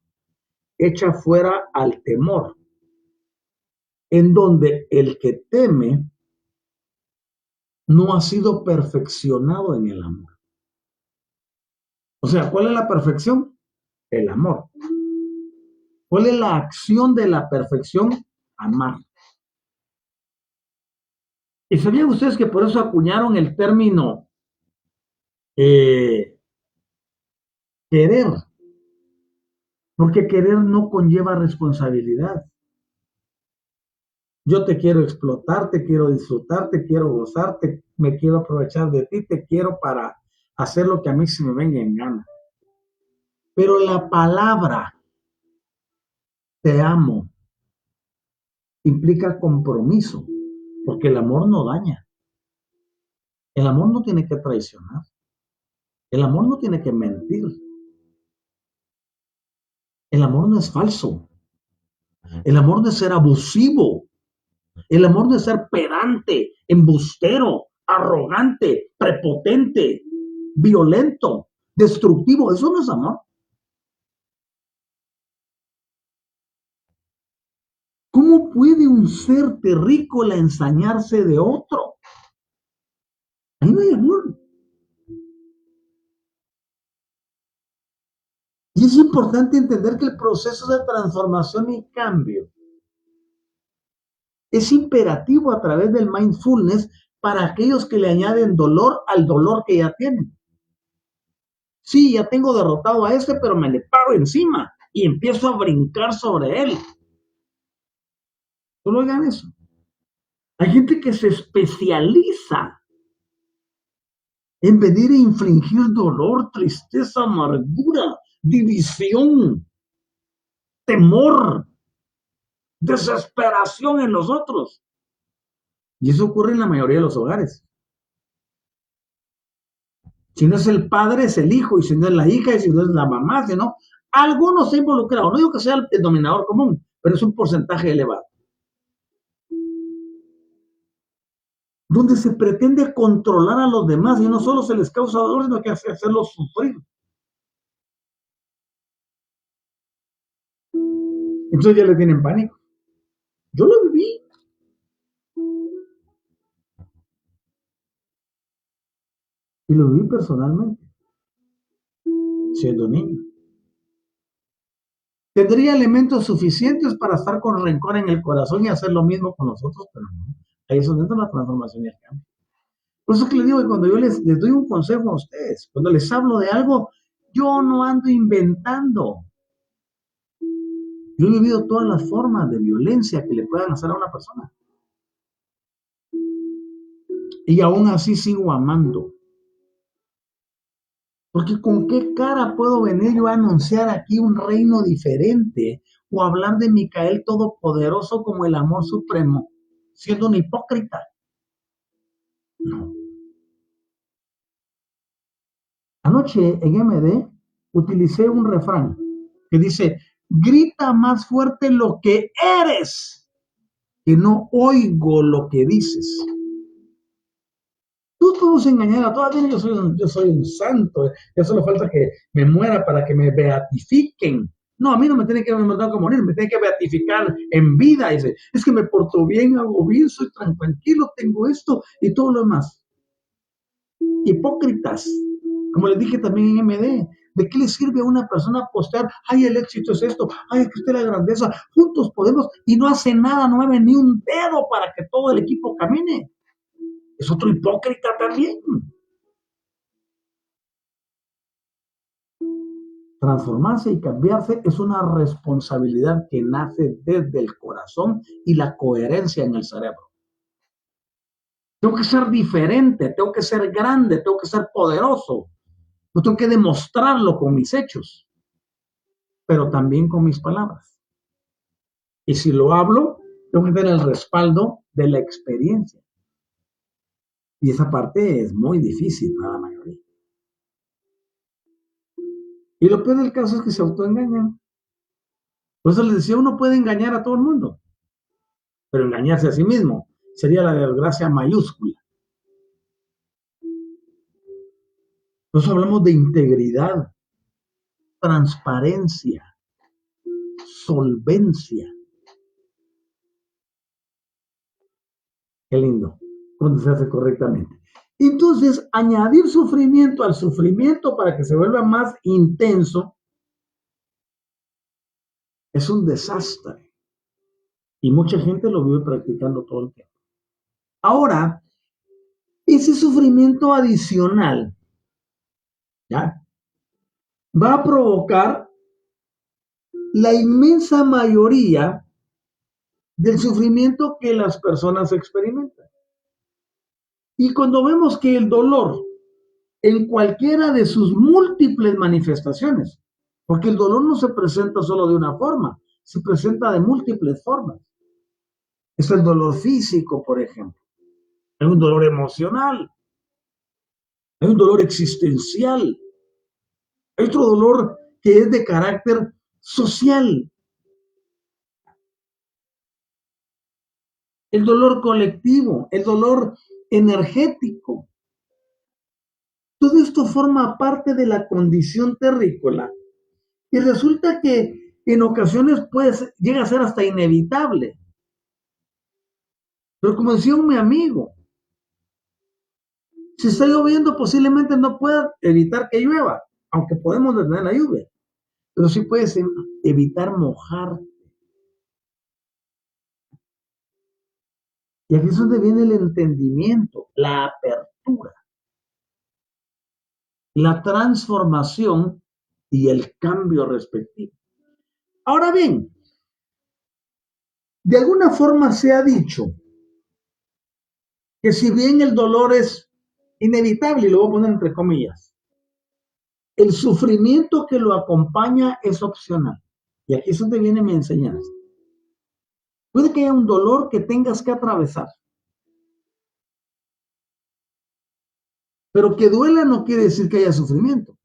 echa fuera al temor, en donde el que teme no ha sido perfeccionado en el amor. O sea, ¿cuál es la perfección? El amor. ¿Cuál es la acción de la perfección? Amar. ¿Y sabían ustedes que por eso acuñaron el término querer? Porque querer no conlleva responsabilidad. Yo te quiero explotar, te quiero disfrutar, te quiero gozar, me quiero aprovechar de ti, te quiero para hacer lo que a mí se me venga en gana. Pero la palabra te amo implica compromiso, porque el amor no daña. El amor no tiene que traicionar. El amor no tiene que mentir. El amor no es falso. El amor no es ser abusivo. El amor no es ser pedante, embustero, arrogante, prepotente, violento, destructivo. Eso no es amor. ¿Cómo puede un ser terrícola ensañarse de otro? Ahí no hay amor. Y es importante entender que el proceso de transformación y cambio es imperativo a través del mindfulness para aquellos que le añaden dolor al dolor que ya tienen. Sí, ya tengo derrotado a este, pero me le paro encima y empiezo a brincar sobre él. Solo oigan eso. Hay gente que se especializa en venir a infligir dolor, tristeza, amargura, división, temor, desesperación en los otros. Y eso ocurre en la mayoría de los hogares. Si no es el padre, es el hijo, y si no es la hija, y si no es la mamá, si no, algunos se involucran. No digo que sea el denominador común, pero es un porcentaje elevado. Donde se pretende controlar a los demás y no solo se les causa dolor, sino que hacerlos sufrir. Entonces ya le tienen pánico. Yo lo viví. Y lo viví personalmente, siendo niño. Tendría elementos suficientes para estar con rencor en el corazón y hacer lo mismo con nosotros, pero no. Ahí es donde entra la transformación y el cambio. Por eso es que les digo que cuando yo les doy un consejo a ustedes, cuando les hablo de algo, yo no ando inventando. Yo he vivido todas las formas de violencia que le puedan hacer a una persona. Y aún así sigo amando. Porque con qué cara puedo venir yo a anunciar aquí un reino diferente o hablar de Micael Todopoderoso como el amor supremo, siendo un hipócrita. No. Anoche en MD utilicé un refrán que dice: grita más fuerte lo que eres, que no oigo lo que dices. Tú todos engañar a todas, yo soy un santo, ya solo falta que me muera para que me beatifiquen. No, a mí no me tiene que morir, me tiene que beatificar en vida. Dice, es que me porto bien, hago bien, soy tranquilo, tengo esto y todo lo demás. Hipócritas, como les dije también en MD, ¿de qué le sirve a una persona postear, ay, el éxito es esto, ay, es que usted la grandeza, juntos podemos, y no hace nada, no mueve ni un dedo para que todo el equipo camine? Es otro hipócrita también. Transformarse y cambiarse es una responsabilidad que nace desde el corazón y la coherencia en el cerebro. Tengo que ser diferente, tengo que ser grande, tengo que ser poderoso. No tengo que demostrarlo con mis hechos, pero también con mis palabras. Y si lo hablo, tengo que tener el respaldo de la experiencia. Y esa parte es muy difícil para la mayoría. Y lo peor del caso es que se autoengañan. Por eso les decía, uno puede engañar a todo el mundo, pero engañarse a sí mismo sería la desgracia mayúscula. Por eso hablamos de integridad, transparencia, solvencia. Qué lindo, cuando se hace correctamente. Entonces, añadir sufrimiento al sufrimiento para que se vuelva más intenso es un desastre. Y mucha gente lo vive practicando todo el tiempo. Ahora, ese sufrimiento adicional, ¿ya?, va a provocar la inmensa mayoría del sufrimiento que las personas experimentan. Y cuando vemos que el dolor, en cualquiera de sus múltiples manifestaciones, porque el dolor no se presenta solo de una forma, se presenta de múltiples formas. Es el dolor físico, por ejemplo. Hay un dolor emocional. Hay un dolor existencial. Hay otro dolor que es de carácter social. El dolor colectivo, el dolor energético. Todo esto forma parte de la condición terrícola y resulta que en ocasiones pues llega a ser hasta inevitable. Pero como decía mi amigo, si está lloviendo posiblemente no pueda evitar que llueva, aunque podemos detener la lluvia, pero sí puedes evitar mojar. Y aquí es donde viene el entendimiento, la apertura, la transformación y el cambio respectivo. Ahora bien, de alguna forma se ha dicho que si bien el dolor es inevitable, y lo voy a poner entre comillas, el sufrimiento que lo acompaña es opcional. Y aquí es donde viene mi enseñanza. Puede que haya un dolor que tengas que atravesar, pero que duela no quiere decir que haya sufrimiento,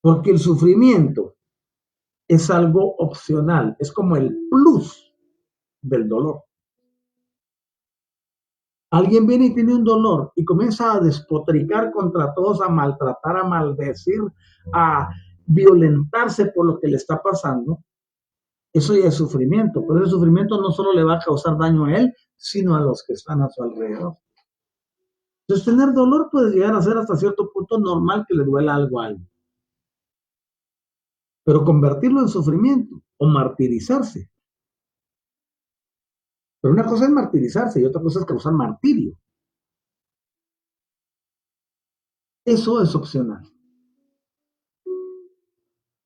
porque el sufrimiento es algo opcional, es como el plus del dolor. Alguien viene y tiene un dolor y comienza a despotricar contra todos, a maltratar, a maldecir, a violentarse por lo que le está pasando. Eso ya es sufrimiento, pero ese sufrimiento no solo le va a causar daño a él, sino a los que están a su alrededor. Entonces, tener dolor puede llegar a ser hasta cierto punto normal que le duela algo a alguien. Pero convertirlo en sufrimiento o martirizarse. Pero una cosa es martirizarse y otra cosa es causar martirio. Eso es opcional.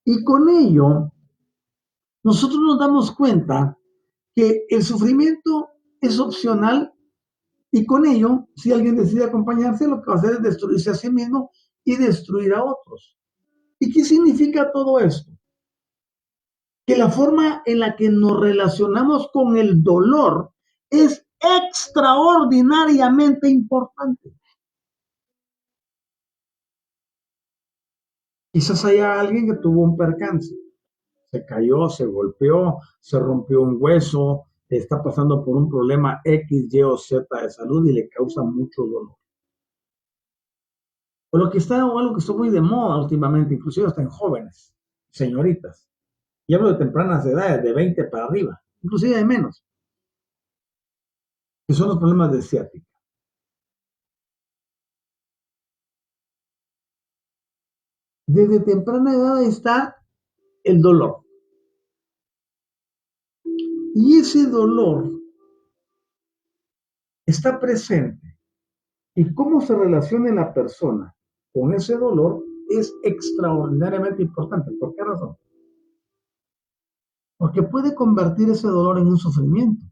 Y con ello, nosotros nos damos cuenta que el sufrimiento es opcional y con ello, si alguien decide acompañarse, lo que va a hacer es destruirse a sí mismo y destruir a otros. ¿Y qué significa todo esto? Que la forma en la que nos relacionamos con el dolor es extraordinariamente importante. Quizás haya alguien que tuvo un percance, se cayó, se golpeó, se rompió un hueso, está pasando por un problema X, Y o Z de salud y le causa mucho dolor. O lo que está, o algo que está muy de moda últimamente, inclusive hasta en jóvenes, señoritas. Y hablo de tempranas edades, de 20 para arriba, inclusive de menos, que son los problemas de ciática. Desde temprana edad está el dolor. Y ese dolor está presente. Y cómo se relaciona la persona con ese dolor es extraordinariamente importante. ¿Por qué razón? Porque puede convertir ese dolor en un sufrimiento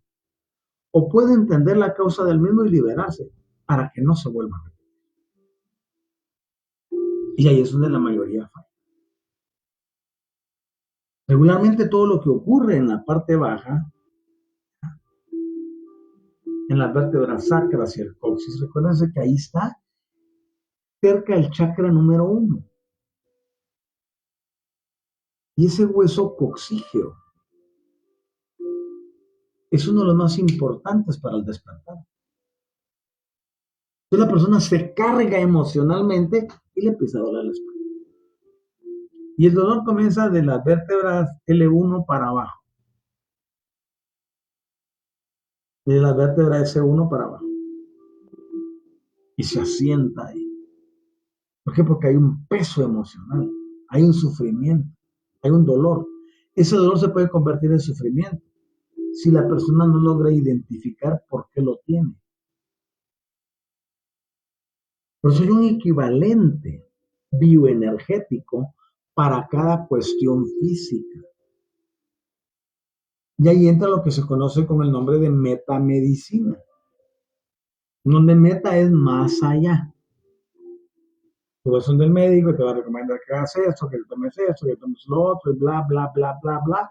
o puede entender la causa del mismo y liberarse para que no se vuelva a repetir. Y ahí es donde la mayoría falla. Regularmente todo lo que ocurre en la parte baja, en las vértebras sacras y el coxis, recuérdense que ahí está cerca del chakra número 1. Y ese hueso coxígeo es uno de los más importantes para el despertar. Entonces la persona se carga emocionalmente y le empieza a doler la espalda. Y el dolor comienza de las vértebras L1 para abajo. Y de la vértebra S1 para abajo. Y se asienta ahí. ¿Por qué? Porque hay un peso emocional, hay un sufrimiento, hay un dolor. Ese dolor se puede convertir en sufrimiento si la persona no logra identificar por qué lo tiene. Por eso hay un equivalente bioenergético para cada cuestión física. Y ahí entra lo que se conoce con el nombre de metamedicina, donde meta es más allá. Tú vas donde el médico y te va a recomendar que hagas esto, que tomes esto, que tomes lo otro, y bla, bla, bla, bla, bla.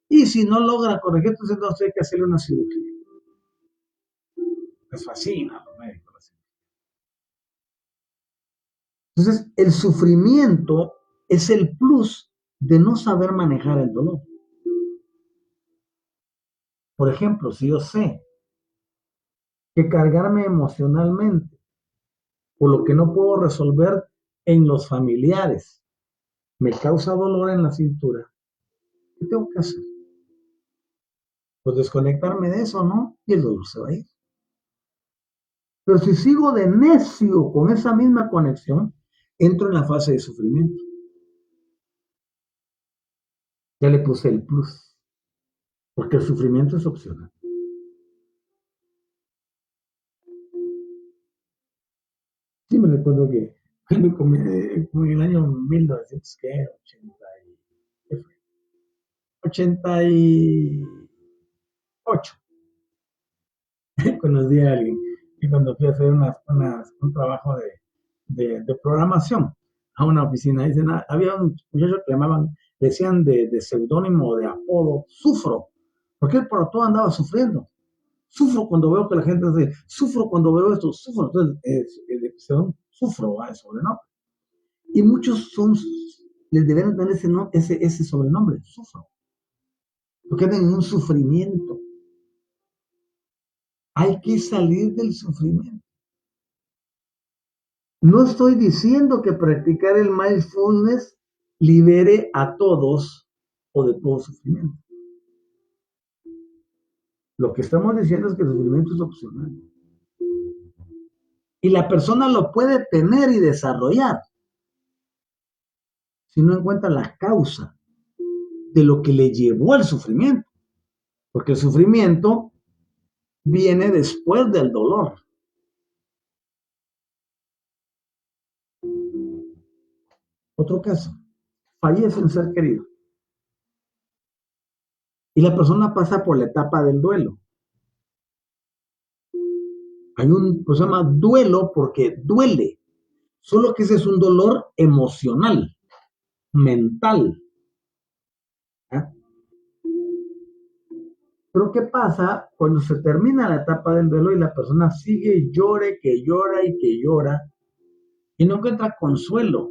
Y si no logra corregir, entonces hay que hacerle una cirugía. Les fascina a los médicos. Entonces, el sufrimiento es el plus de no saber manejar el dolor. Por ejemplo, si yo sé que cargarme emocionalmente por lo que no puedo resolver en los familiares me causa dolor en la cintura, ¿qué tengo que hacer? Pues desconectarme de eso, ¿no? Y el dolor se va a ir. Pero si sigo de necio con esa misma conexión, entro en la fase de sufrimiento. Ya le puse el plus, porque el sufrimiento es opcional. Sí, me recuerdo que como en el año 1988, conocí a alguien y cuando fui a hacer un trabajo de programación a una oficina, dicen, había un muchacho que decían de seudónimo, de apodo, Sufro, porque él por todo andaba sufriendo. Sufro cuando veo que la gente dice, sufro cuando veo esto, sufro, entonces sufro a eso, ¿no? Y muchos les deben tener ese sobrenombre, sufro, porque tienen un sufrimiento. Hay que salir del sufrimiento. No estoy diciendo que practicar el mindfulness libere a todos o de todo sufrimiento. Lo que estamos diciendo es que el sufrimiento es opcional. Y la persona lo puede tener y desarrollar si no encuentra la causa de lo que le llevó al sufrimiento. Porque el sufrimiento viene después del dolor. Otro caso, fallece un ser querido. Y la persona pasa por la etapa del duelo. Hay pues se llama duelo porque duele. Solo que ese es un dolor emocional, mental. ¿Eh? Pero ¿qué pasa cuando se termina la etapa del duelo y la persona sigue llore, que llora y que llora y no encuentra consuelo,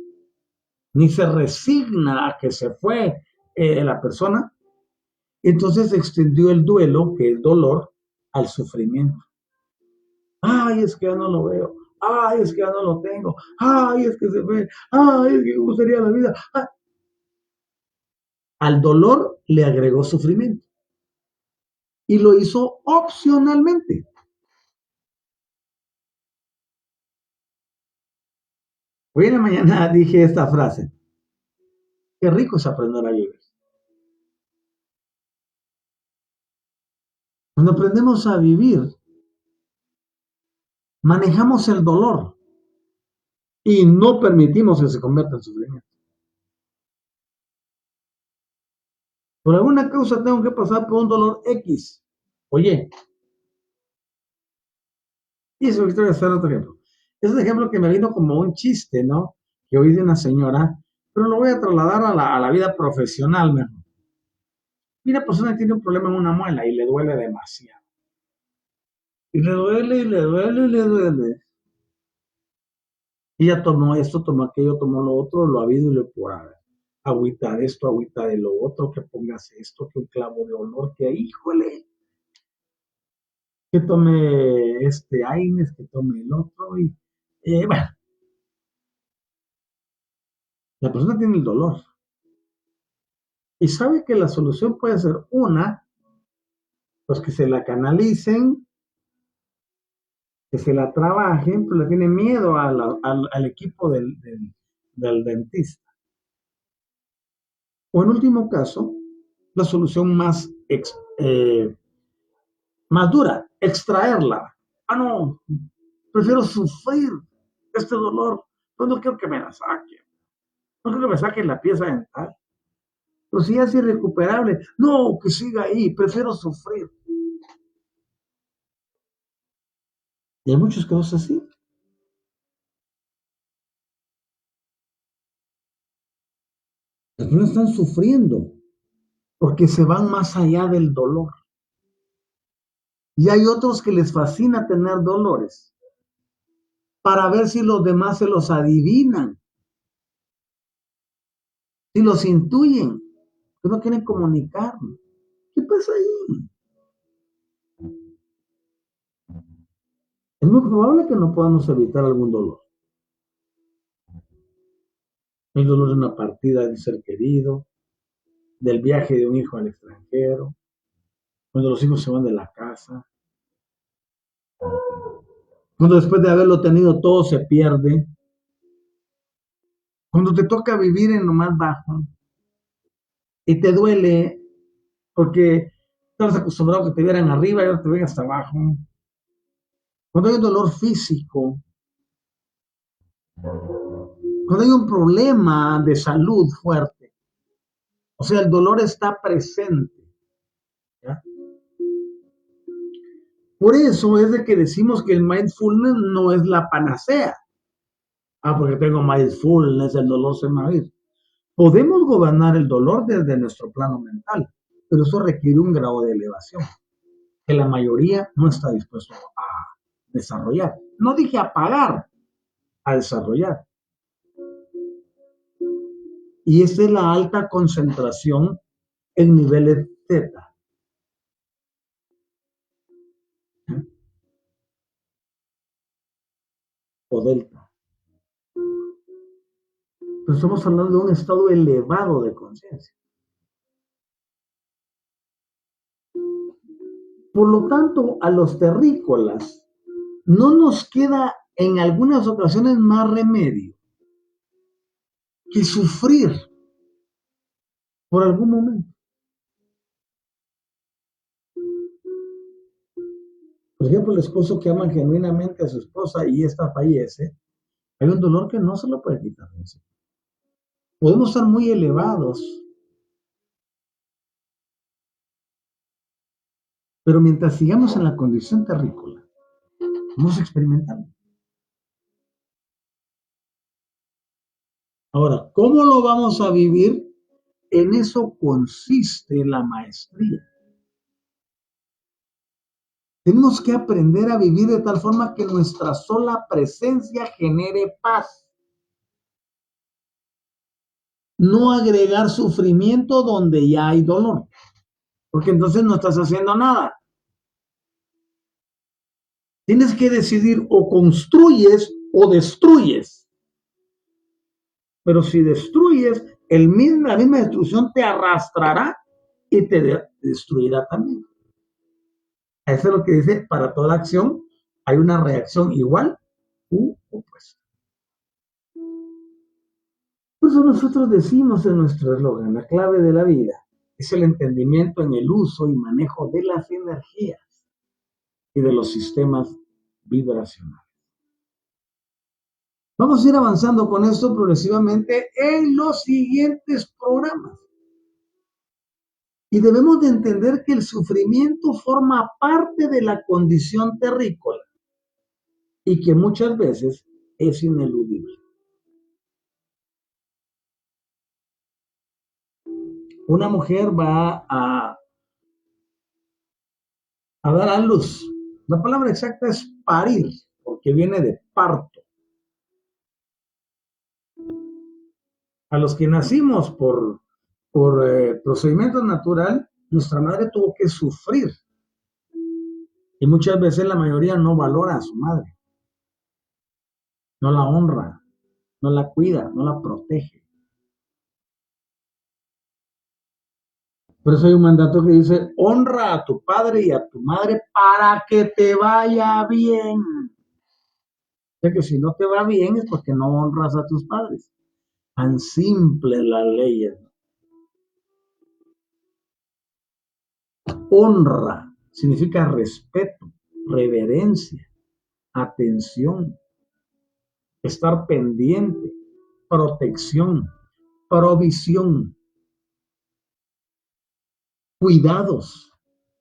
ni se resigna a que se fue la persona? Entonces se extendió el duelo, que es dolor, al sufrimiento. Ay, es que ya no lo veo. Ay, es que ya no lo tengo. Ay, es que se fue. Ay, es que cómo sería la vida. Ay. Al dolor le agregó sufrimiento. Y lo hizo opcionalmente. Hoy en la mañana dije esta frase. Qué rico es aprender a vivir. Cuando aprendemos a vivir, manejamos el dolor y no permitimos que se convierta en sufrimiento. Por alguna causa tengo que pasar por un dolor X. Oye, y eso voy a hacer otro ejemplo. Es un ejemplo que me vino como un chiste, ¿no? Que oí de una señora, pero lo voy a trasladar a la vida profesional mejor. Y una persona tiene un problema en una muela y le duele demasiado. Y le duele, y le duele, y le duele. Y ya tomó esto, tomó aquello, tomó lo otro, lo habido y lo por haber. Agüita de esto, agüita de lo otro, que pongas esto, que un clavo de olor, que híjole, que tome este Aines, que tome el otro. Y bueno, la persona tiene el dolor. Y sabe que la solución puede ser una, pues que se la canalicen, que se la trabajen, pero le tiene miedo al equipo del dentista. O en último caso, la solución más dura, extraerla. Ah, no, prefiero sufrir este dolor. Pues no quiero que me la saquen. No quiero que me saquen la pieza dental. Pero si ya es irrecuperable, no, que siga ahí, prefiero sufrir. Y hay muchos casos así. Las personas están sufriendo porque se van más allá del dolor. Y hay otros que les fascina tener dolores para ver si los demás se los adivinan, si los intuyen, que no quieren comunicar. ¿Qué pasa ahí? Es muy probable que no podamos evitar algún dolor. El dolor de una partida de un ser querido, del viaje de un hijo al extranjero, cuando los hijos se van de la casa, cuando después de haberlo tenido todo se pierde, cuando te toca vivir en lo más bajo y te duele porque estabas acostumbrado a que te vieran arriba y ahora te ven hasta abajo. Cuando hay un dolor físico, cuando hay un problema de salud fuerte, o sea, el dolor está presente. ¿Ya? Por eso es de que decimos que el mindfulness no es la panacea. Ah, porque tengo mindfulness, el dolor se me va a ir. Podemos gobernar el dolor desde nuestro plano mental, pero eso requiere un grado de elevación que la mayoría no está dispuesto a desarrollar. No dije apagar, a desarrollar. Y esa es la alta concentración en niveles Z o delta. Pero estamos hablando de un estado elevado de conciencia. Por lo tanto, a los terrícolas no nos queda en algunas ocasiones más remedio que sufrir por algún momento. Por ejemplo, el esposo que ama genuinamente a su esposa y esta fallece, hay un dolor que no se lo puede quitar. Podemos estar muy elevados, pero mientras sigamos en la condición terrícola, vamos a experimentar. Ahora, ¿cómo lo vamos a vivir? En eso consiste la maestría. Tenemos que aprender a vivir de tal forma que nuestra sola presencia genere paz. No agregar sufrimiento donde ya hay dolor, porque entonces no estás haciendo nada. Tienes que decidir o construyes o destruyes. Pero si destruyes, la misma destrucción te arrastrará y te destruirá también. Eso es lo que dice, para toda acción hay una reacción igual u opuesta. Por eso nosotros decimos en nuestro eslogan, la clave de la vida es el entendimiento en el uso y manejo de las energías y de los sistemas vibracionales. Vamos a ir avanzando con esto progresivamente en los siguientes programas. Y debemos de entender que el sufrimiento forma parte de la condición terrícola y que muchas veces es ineludible. Una mujer va a dar a luz. La palabra exacta es parir, porque viene de parto. A los que nacimos por procedimiento natural, nuestra madre tuvo que sufrir. Y muchas veces la mayoría no valora a su madre, no la honra, no la cuida, no la protege. Por eso hay un mandato que dice, honra a tu padre y a tu madre para que te vaya bien. O sea que si no te va bien es porque no honras a tus padres. Tan simple la ley. Honra significa respeto, reverencia, atención, estar pendiente, protección, provisión, cuidados,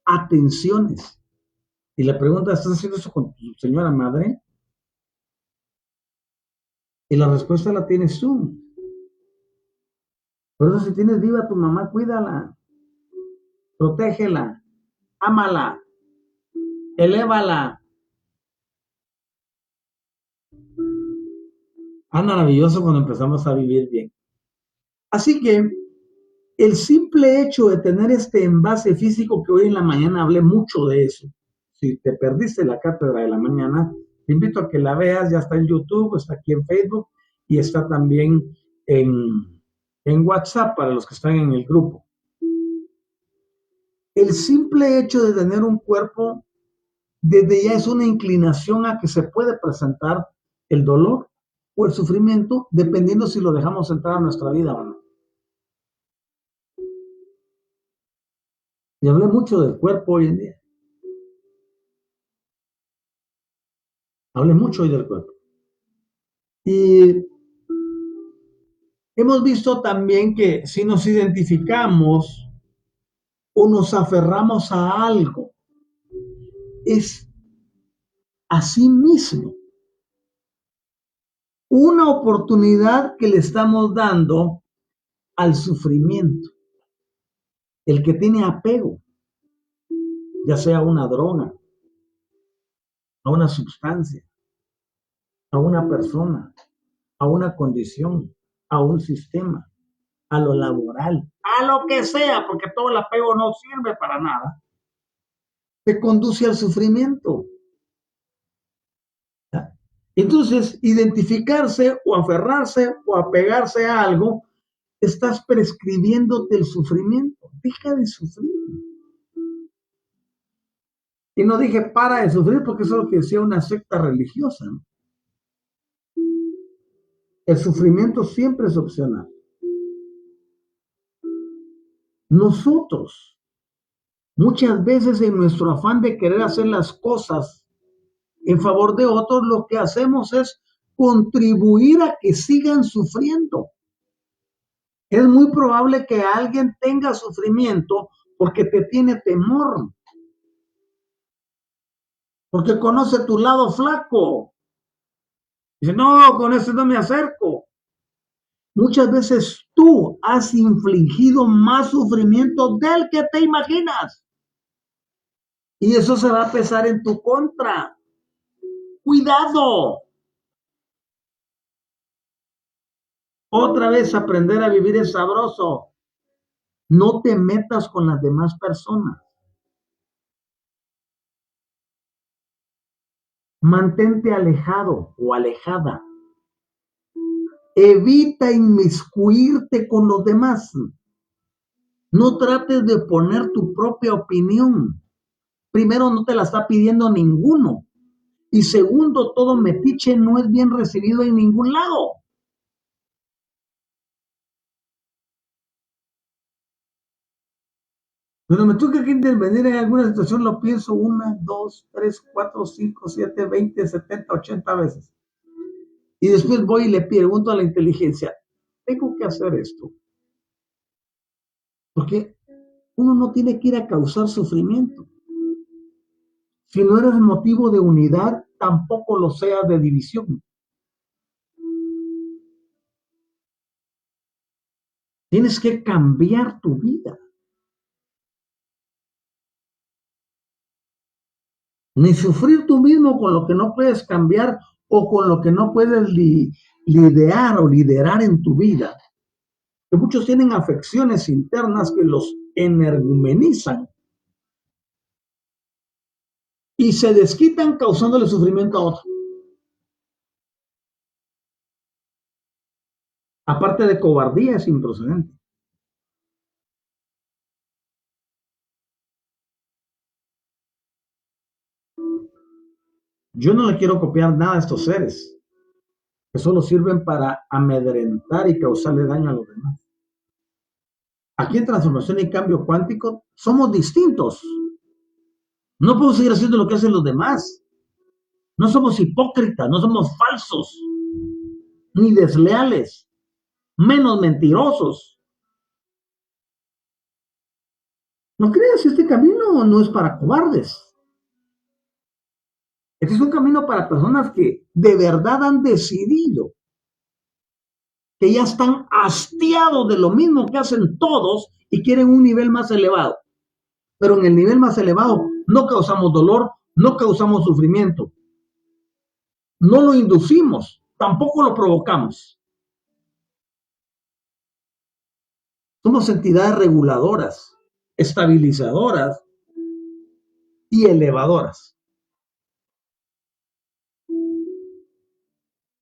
atenciones. Y la pregunta, ¿estás haciendo eso con tu señora madre? Y la respuesta la tienes tú. Por eso si tienes viva a tu mamá, cuídala, protégela, ámala, elévala. Ah, maravilloso cuando empezamos a vivir bien. Así que el simple hecho de tener este envase físico, que hoy en la mañana hablé mucho de eso, si te perdiste la cátedra de la mañana, te invito a que la veas, ya está en YouTube, está aquí en Facebook y está también en WhatsApp para los que están en el grupo. El simple hecho de tener un cuerpo, desde ya es una inclinación a que se puede presentar el dolor o el sufrimiento, dependiendo si lo dejamos entrar a nuestra vida o no. Y hablé mucho del cuerpo hoy en día. Hablé mucho hoy del cuerpo. Y hemos visto también que si nos identificamos o nos aferramos a algo, es a sí mismo una oportunidad que le estamos dando al sufrimiento. El que tiene apego, ya sea a una droga, a una sustancia, a una persona, a una condición, a un sistema, a lo laboral, a lo que sea, porque todo el apego no sirve para nada, te conduce al sufrimiento. Entonces, identificarse o aferrarse o apegarse a algo, estás prescribiéndote el sufrimiento. Deja de sufrir. Y no dije para de sufrir porque eso es lo que decía una secta religiosa, ¿no? El sufrimiento siempre es opcional. Nosotros, muchas veces en nuestro afán de querer hacer las cosas en favor de otros, lo que hacemos es contribuir a que sigan sufriendo. Es muy probable que alguien tenga sufrimiento porque te tiene temor, porque conoce tu lado flaco. Dice, no, con eso no me acerco. Muchas veces tú has infligido más sufrimiento del que te imaginas. Y eso se va a pesar en tu contra. Cuidado. Otra vez aprender a vivir es sabroso. No te metas con las demás personas. Mantente alejado o alejada. Evita inmiscuirte con los demás. No trates de poner tu propia opinión. Primero, no te la está pidiendo ninguno. Y segundo, todo metiche no es bien recibido en ningún lado. Cuando me toca que intervenir en alguna situación, lo pienso 1, 2, 3, 4, 5, 7, 20, 70, 80 veces. Y después voy y le pregunto a la inteligencia, ¿tengo que hacer esto? Porque uno no tiene que ir a causar sufrimiento. Si no eres motivo de unidad, tampoco lo sea de división. Tienes que cambiar tu vida. Ni sufrir tú mismo con lo que no puedes cambiar o con lo que no puedes lidiar o liderar en tu vida. Que muchos tienen afecciones internas que los energumenizan y se desquitan causándole sufrimiento a otro. Aparte de cobardía, es improcedente. Yo no le quiero copiar nada a estos seres, que solo sirven para amedrentar y causarle daño a los demás. Aquí en Transformación y Cambio Cuántico somos distintos. No podemos seguir haciendo lo que hacen los demás. No somos hipócritas, no somos falsos, ni desleales, menos mentirosos. No creas, este camino no es para cobardes. Este es un camino para personas que de verdad han decidido, que ya están hastiados de lo mismo que hacen todos y quieren un nivel más elevado. Pero en el nivel más elevado no causamos dolor, no causamos sufrimiento, no lo inducimos, tampoco lo provocamos. Somos entidades reguladoras, estabilizadoras y elevadoras.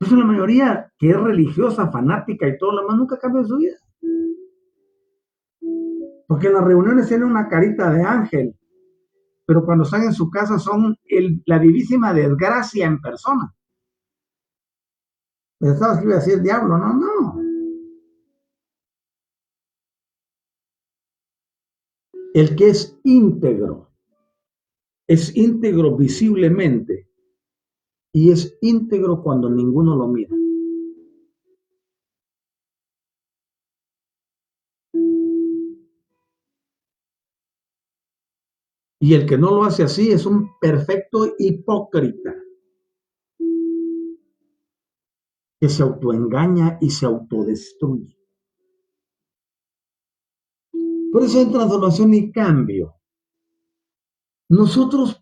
Entonces la mayoría que es religiosa, fanática y todo lo demás nunca cambia su vida. Porque en las reuniones tienen una carita de ángel, pero cuando están en su casa son la vivísima desgracia en persona. Pensabas que iba a decir diablo, no, no. El que es íntegro visiblemente y es íntegro cuando ninguno lo mira. Y el que no lo hace así es un perfecto hipócrita que se autoengaña y se autodestruye. Por eso en Transformación y Cambio, nosotros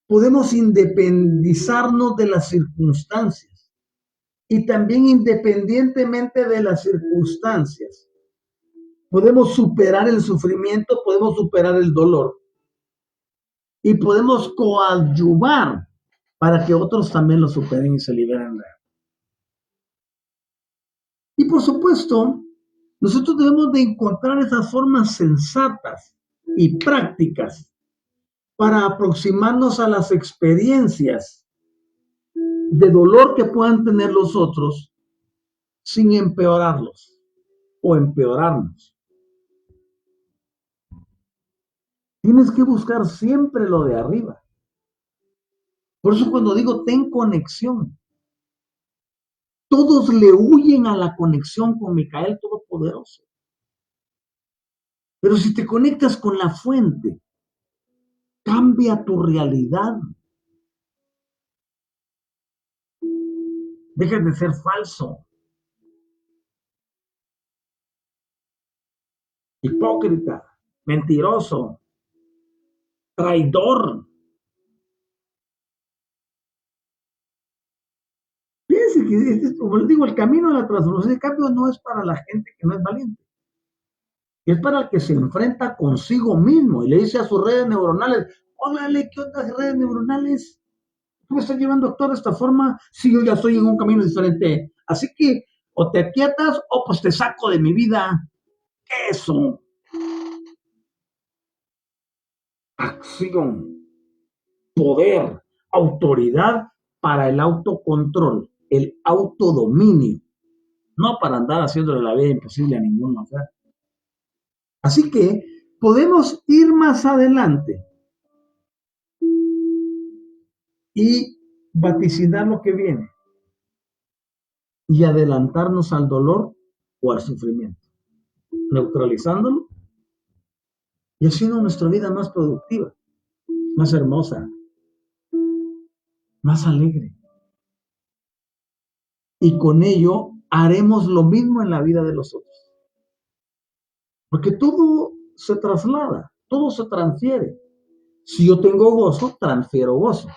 podemos independizarnos de las circunstancias y también independientemente de las circunstancias. Podemos superar el sufrimiento, podemos superar el dolor y podemos coadyuvar para que otros también lo superen y se liberen de él. Y por supuesto, nosotros debemos de encontrar esas formas sensatas y prácticas para aproximarnos a las experiencias de dolor que puedan tener los otros sin empeorarlos o empeorarnos. Tienes que buscar siempre lo de arriba. Por eso cuando digo ten conexión, todos le huyen a la conexión con Micael Todopoderoso. Pero si te conectas con la fuente, cambia tu realidad. Deja de ser falso, hipócrita, mentiroso, traidor. Fíjense que, como les digo, el camino de la transformación de cambio no es para la gente que no es valiente. Es para el que se enfrenta consigo mismo y le dice a sus redes neuronales, órale, ¿qué otras redes neuronales? ¿Tú me estás llevando a actuar de esta forma? Si yo ya estoy en un camino diferente. Así que o te aquietas o pues te saco de mi vida. Eso. Acción, poder, autoridad para el autocontrol, el autodominio. No para andar haciéndole la vida imposible a ninguna mujer. Así que podemos ir más adelante y vaticinar lo que viene. y adelantarnos al dolor o al sufrimiento, neutralizándolo y haciendo nuestra vida más productiva, más hermosa, más alegre. Y con ello haremos lo mismo en la vida de los otros. Porque todo se traslada, todo se transfiere. Si yo tengo gozo, transfiero gozo.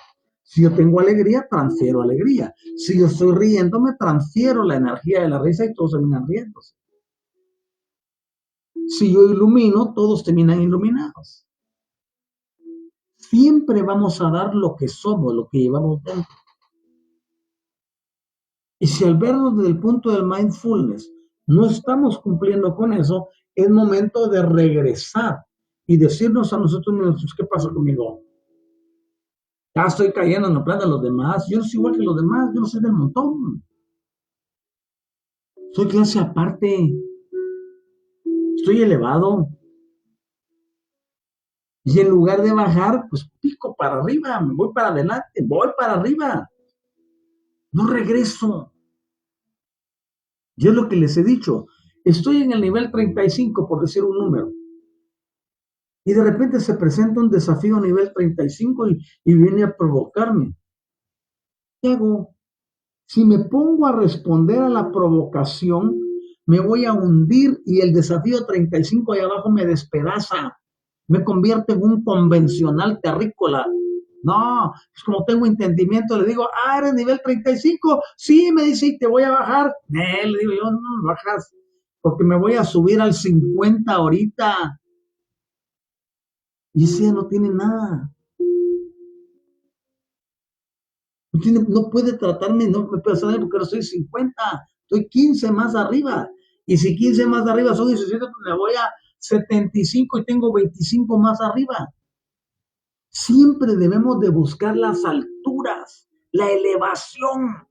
Si yo tengo alegría, transfiero alegría. Si yo estoy riéndome, transfiero la energía de la risa y todos terminan riéndose. Si yo ilumino, todos terminan iluminados. Siempre vamos a dar lo que somos, lo que llevamos dentro. Y si al vernos desde el punto del mindfulness no estamos cumpliendo con eso, es momento de regresar y decirnos a nosotros mismos, ¿qué pasa conmigo? Ya estoy cayendo en la plata de los demás. Yo no soy igual que los demás, yo no soy del montón. Soy clase aparte. Estoy elevado. Y en lugar de bajar, pues pico para arriba, me voy para adelante, voy para arriba. No regreso. Yo es lo que les he dicho. Estoy en el nivel 35, por decir un número. Y de repente se presenta un desafío a nivel 35 y viene a provocarme. ¿Qué hago? Si me pongo a responder a la provocación, me voy a hundir y el desafío 35 ahí abajo me despedaza. Me convierte en un convencional terrícola. No, es como tengo entendimiento, le digo, eres nivel 35. Sí, me dice, y te voy a bajar. Le digo, yo no me bajas, porque me voy a subir al 50 ahorita. Y ese no tiene nada. No puede tratarme, no me puede tratar porque no soy 50, estoy 15 más arriba. Y si 15 más arriba son 17, pues me voy a 75 y tengo 25 más arriba. Siempre debemos de buscar las alturas, la elevación.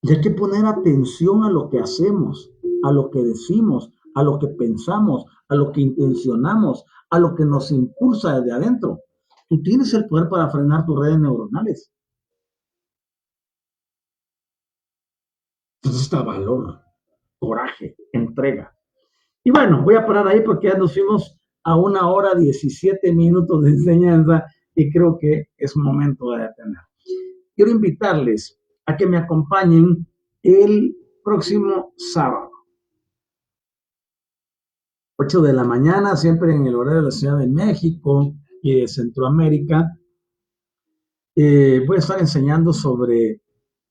Y hay que poner atención a lo que hacemos, a lo que decimos, a lo que pensamos, a lo que intencionamos, a lo que nos impulsa desde adentro. Tú tienes el poder para frenar tus redes neuronales. Necesita valor, coraje, entrega. Y bueno, voy a parar ahí porque ya nos fuimos a 1 hora 17 minutos de enseñanza y creo que es momento de detener. Quiero invitarles a que me acompañen el próximo sábado, 8 de la mañana, siempre en el horario de la Ciudad de México y de Centroamérica. Voy a estar enseñando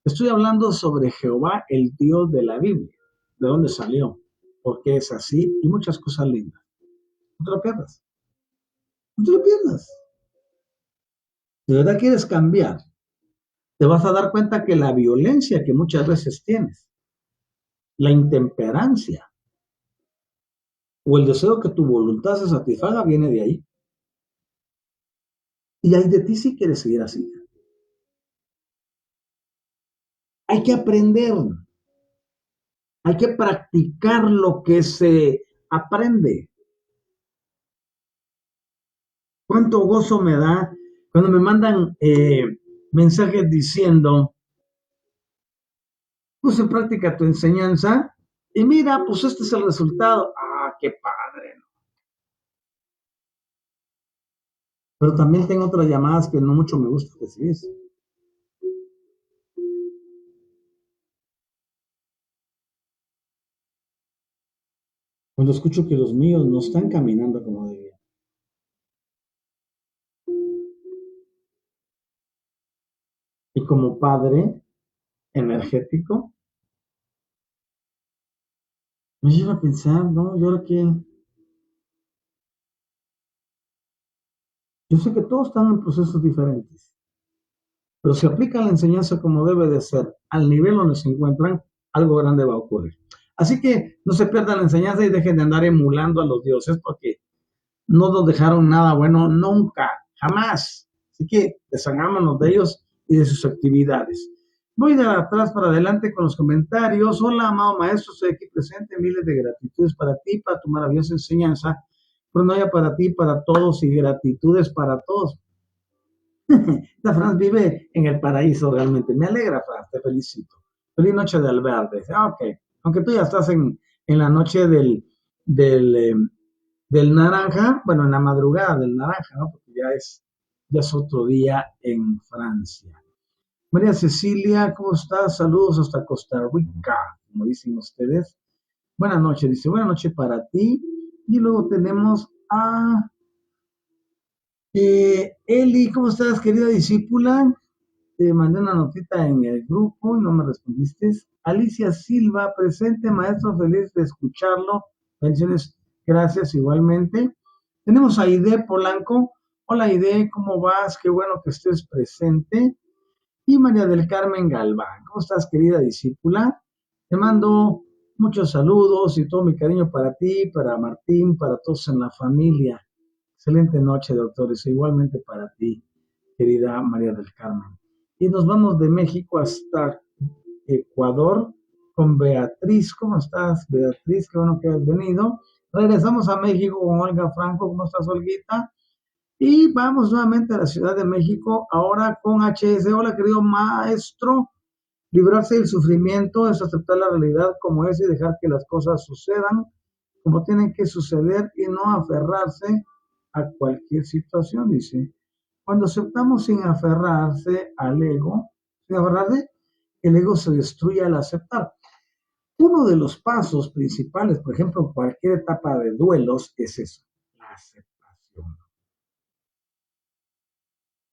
estoy hablando sobre Jehová, el Dios de la Biblia, de dónde salió, por qué es así y muchas cosas lindas. No te lo pierdas. No te lo pierdas. ¿De verdad quieres cambiar? Te vas a dar cuenta que la violencia que muchas veces tienes, la intemperancia o el deseo que tu voluntad se satisfaga viene de ahí. Y hay de ti si quieres seguir así. Hay que aprender, hay que practicar lo que se aprende. ¿Cuánto gozo me da cuando me mandan mensajes diciendo, puse en práctica tu enseñanza y mira, pues este es el resultado? Qué padre. Pero también tengo otras llamadas que no mucho me gusta recibir. Cuando escucho que los míos no están caminando como debían. Y como padre energético, me lleva a pensar, ¿no? ¿Y ahora qué? Yo sé que todos están en procesos diferentes, pero si aplican la enseñanza como debe de ser, al nivel donde se encuentran, algo grande va a ocurrir. Así que no se pierdan la enseñanza y dejen de andar emulando a los dioses porque no nos dejaron nada bueno nunca, jamás. Así que deshagámonos de ellos y de sus actividades. Voy de atrás para adelante con los comentarios. Hola, amado maestro, estoy aquí presente. Miles de gratitudes para ti, para tu maravillosa enseñanza. Pronoya para ti, para todos y gratitudes para todos. La Franz vive en el paraíso realmente. Me alegra, Franz, te felicito. Feliz noche de Alberde. Ok, aunque tú ya estás en la noche del, eh, del naranja, bueno, en la madrugada del naranja, ¿no? Porque ya es otro día en Francia. María Cecilia, ¿cómo estás? Saludos hasta Costa Rica, como dicen ustedes. Buenas noches, dice, buenas noches para ti. Y luego tenemos a Eli, ¿cómo estás, querida discípula? Te mandé una notita en el grupo y no me respondiste. Alicia Silva, presente, maestro, feliz de escucharlo. Bendiciones, gracias igualmente. Tenemos a Aide Polanco. Hola Aide, ¿cómo vas? Qué bueno que estés presente. Y María del Carmen Galván, ¿cómo estás, querida discípula? Te mando muchos saludos y todo mi cariño para ti, para Martín, para todos en la familia. Excelente noche, doctores, igualmente para ti, querida María del Carmen. Y nos vamos de México hasta Ecuador con Beatriz. ¿Cómo estás, Beatriz? Qué bueno que has venido. Regresamos a México con Olga Franco. ¿Cómo estás, Olguita? Y vamos nuevamente a la Ciudad de México, ahora con HS. Hola, querido maestro. Librarse del sufrimiento es aceptar la realidad como es y dejar que las cosas sucedan como tienen que suceder y no aferrarse a cualquier situación, dice. Cuando aceptamos sin aferrarse al ego, sin aferrarse, el ego se destruye al aceptar. Uno de los pasos principales, por ejemplo, en cualquier etapa de duelos, es eso, la aceptación.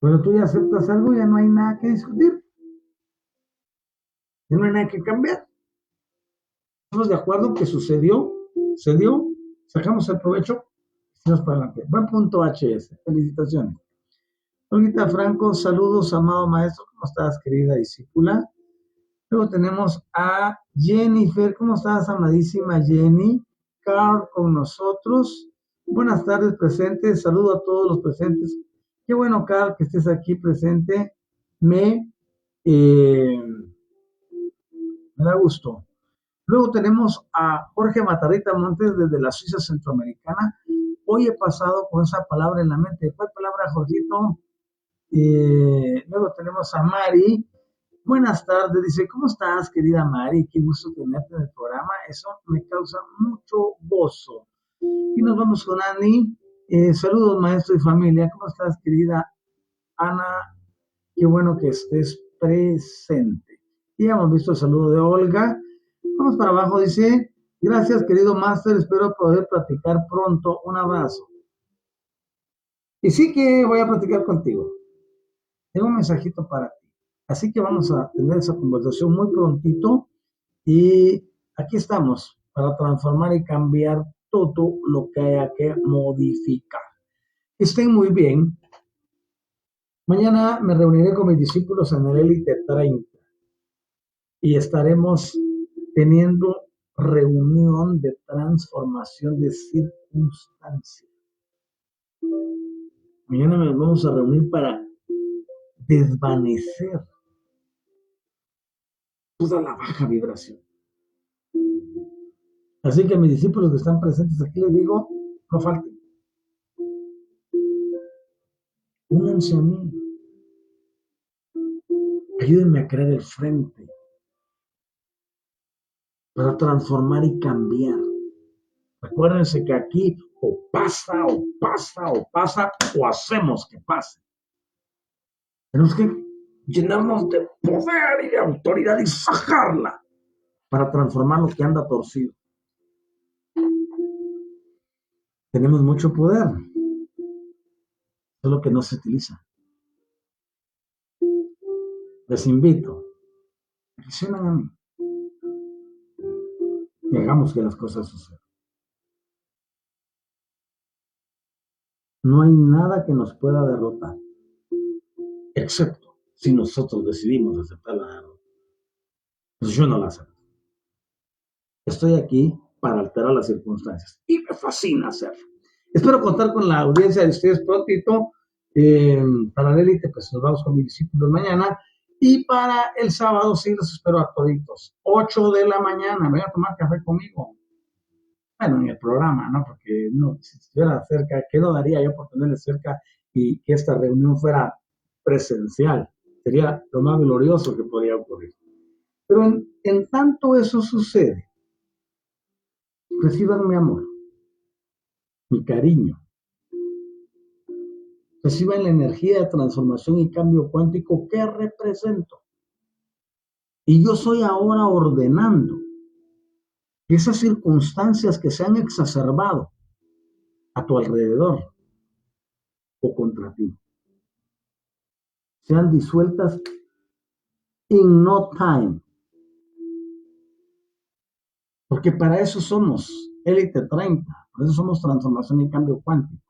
Cuando tú ya aceptas algo, ya no hay nada que discutir, ya no hay nada que cambiar. Estamos de acuerdo que sucedió, se dio, sacamos el provecho, seguimos para adelante. Buen punto HS, felicitaciones. Olguita Franco, saludos, amado maestro, ¿cómo estás, querida discípula? Luego tenemos a Jennifer, ¿cómo estás, amadísima Jenny? Carl con nosotros. Buenas tardes, presentes, saludo a todos los presentes. Qué bueno, Carl, que estés aquí presente. Eh, me da gusto. Luego tenemos a Jorge Matarrita Montes desde la Suiza Centroamericana. Hoy he pasado con esa palabra en la mente. ¿Cuál palabra, Jorgito? Luego tenemos a Mari. Buenas tardes, dice, ¿cómo estás, querida Mari? Qué gusto tenerte en el programa. Eso me causa mucho gozo. Y nos vamos con Ani. Saludos, maestro y familia. ¿Cómo estás, querida Ana? Qué bueno que estés presente. Y hemos visto el saludo de Olga. Vamos para abajo, dice, gracias querido máster, espero poder platicar pronto, un abrazo. Y sí que voy a platicar contigo. Tengo un mensajito para ti. Así que vamos a tener esa conversación muy prontito y aquí estamos para transformar y cambiar todo lo que haya que modificar. Estén muy bien. Mañana me reuniré con mis discípulos en el Élite 30 y estaremos teniendo reunión de transformación de circunstancias. Mañana nos vamos a reunir para desvanecer toda la baja vibración. Así que a mis discípulos que están presentes aquí les digo, no falten. Únanse a mí. Ayúdenme a crear el frente para transformar y cambiar. Acuérdense que aquí o pasa, o pasa, o pasa, o hacemos que pase. Tenemos que llenarnos de poder y de autoridad y sacarla para transformar lo que anda torcido. Tenemos mucho poder, solo que no se utiliza. Les invito a que se unan a mí y hagamos que las cosas sucedan. No hay nada que nos pueda derrotar, excepto si nosotros decidimos aceptar la derrota. Pues yo no la acepto. Estoy aquí para alterar las circunstancias y me fascina hacerlo. Espero contar con la audiencia de ustedes prontito. Para el élite, pues nos vamos con mis discípulos mañana. Y para el sábado, sí, los espero a toditos. 8 de la mañana, vengan a tomar café conmigo. Bueno, en el programa, ¿no? Porque no, si estuviera cerca, ¿qué no daría yo por tenerles cerca y que esta reunión fuera presencial. Sería lo más glorioso que podría ocurrir. Pero en tanto eso sucede, reciban mi amor, mi cariño, reciban la energía de transformación y cambio cuántico que represento. Y yo soy ahora ordenando que esas circunstancias que se han exacerbado a tu alrededor o contra ti sean disueltas in no time. Porque para eso somos Élite 30, por eso somos transformación y cambio cuántico.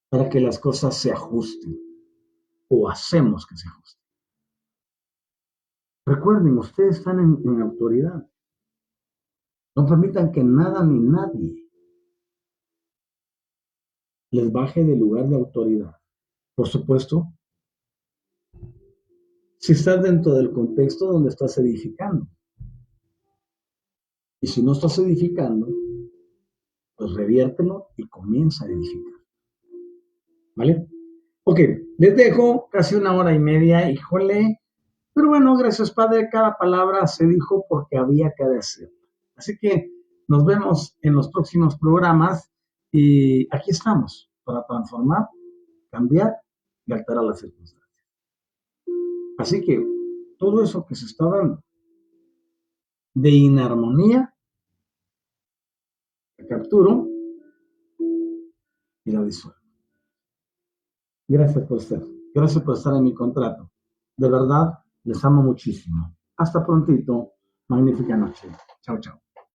Para que las cosas se ajusten o hacemos que se ajusten. Recuerden, ustedes están en autoridad. No permitan que nada ni nadie les baje del lugar de autoridad. Por supuesto, si estás dentro del contexto donde estás edificando. Y si no estás edificando, pues reviértelo y comienza a edificar. ¿Vale? Ok, les dejo casi 1 hora y media, híjole. Pero bueno, gracias Padre, cada palabra se dijo porque había que decirlo. Así que nos vemos en los próximos programas y aquí estamos para transformar, cambiar y alterar las circunstancias. Así que todo eso que se está dando de inarmonía, la capturo y la disuelvo. Gracias por estar en mi contrato. De verdad, les amo muchísimo. Hasta prontito. Magnífica noche. Chao, chao.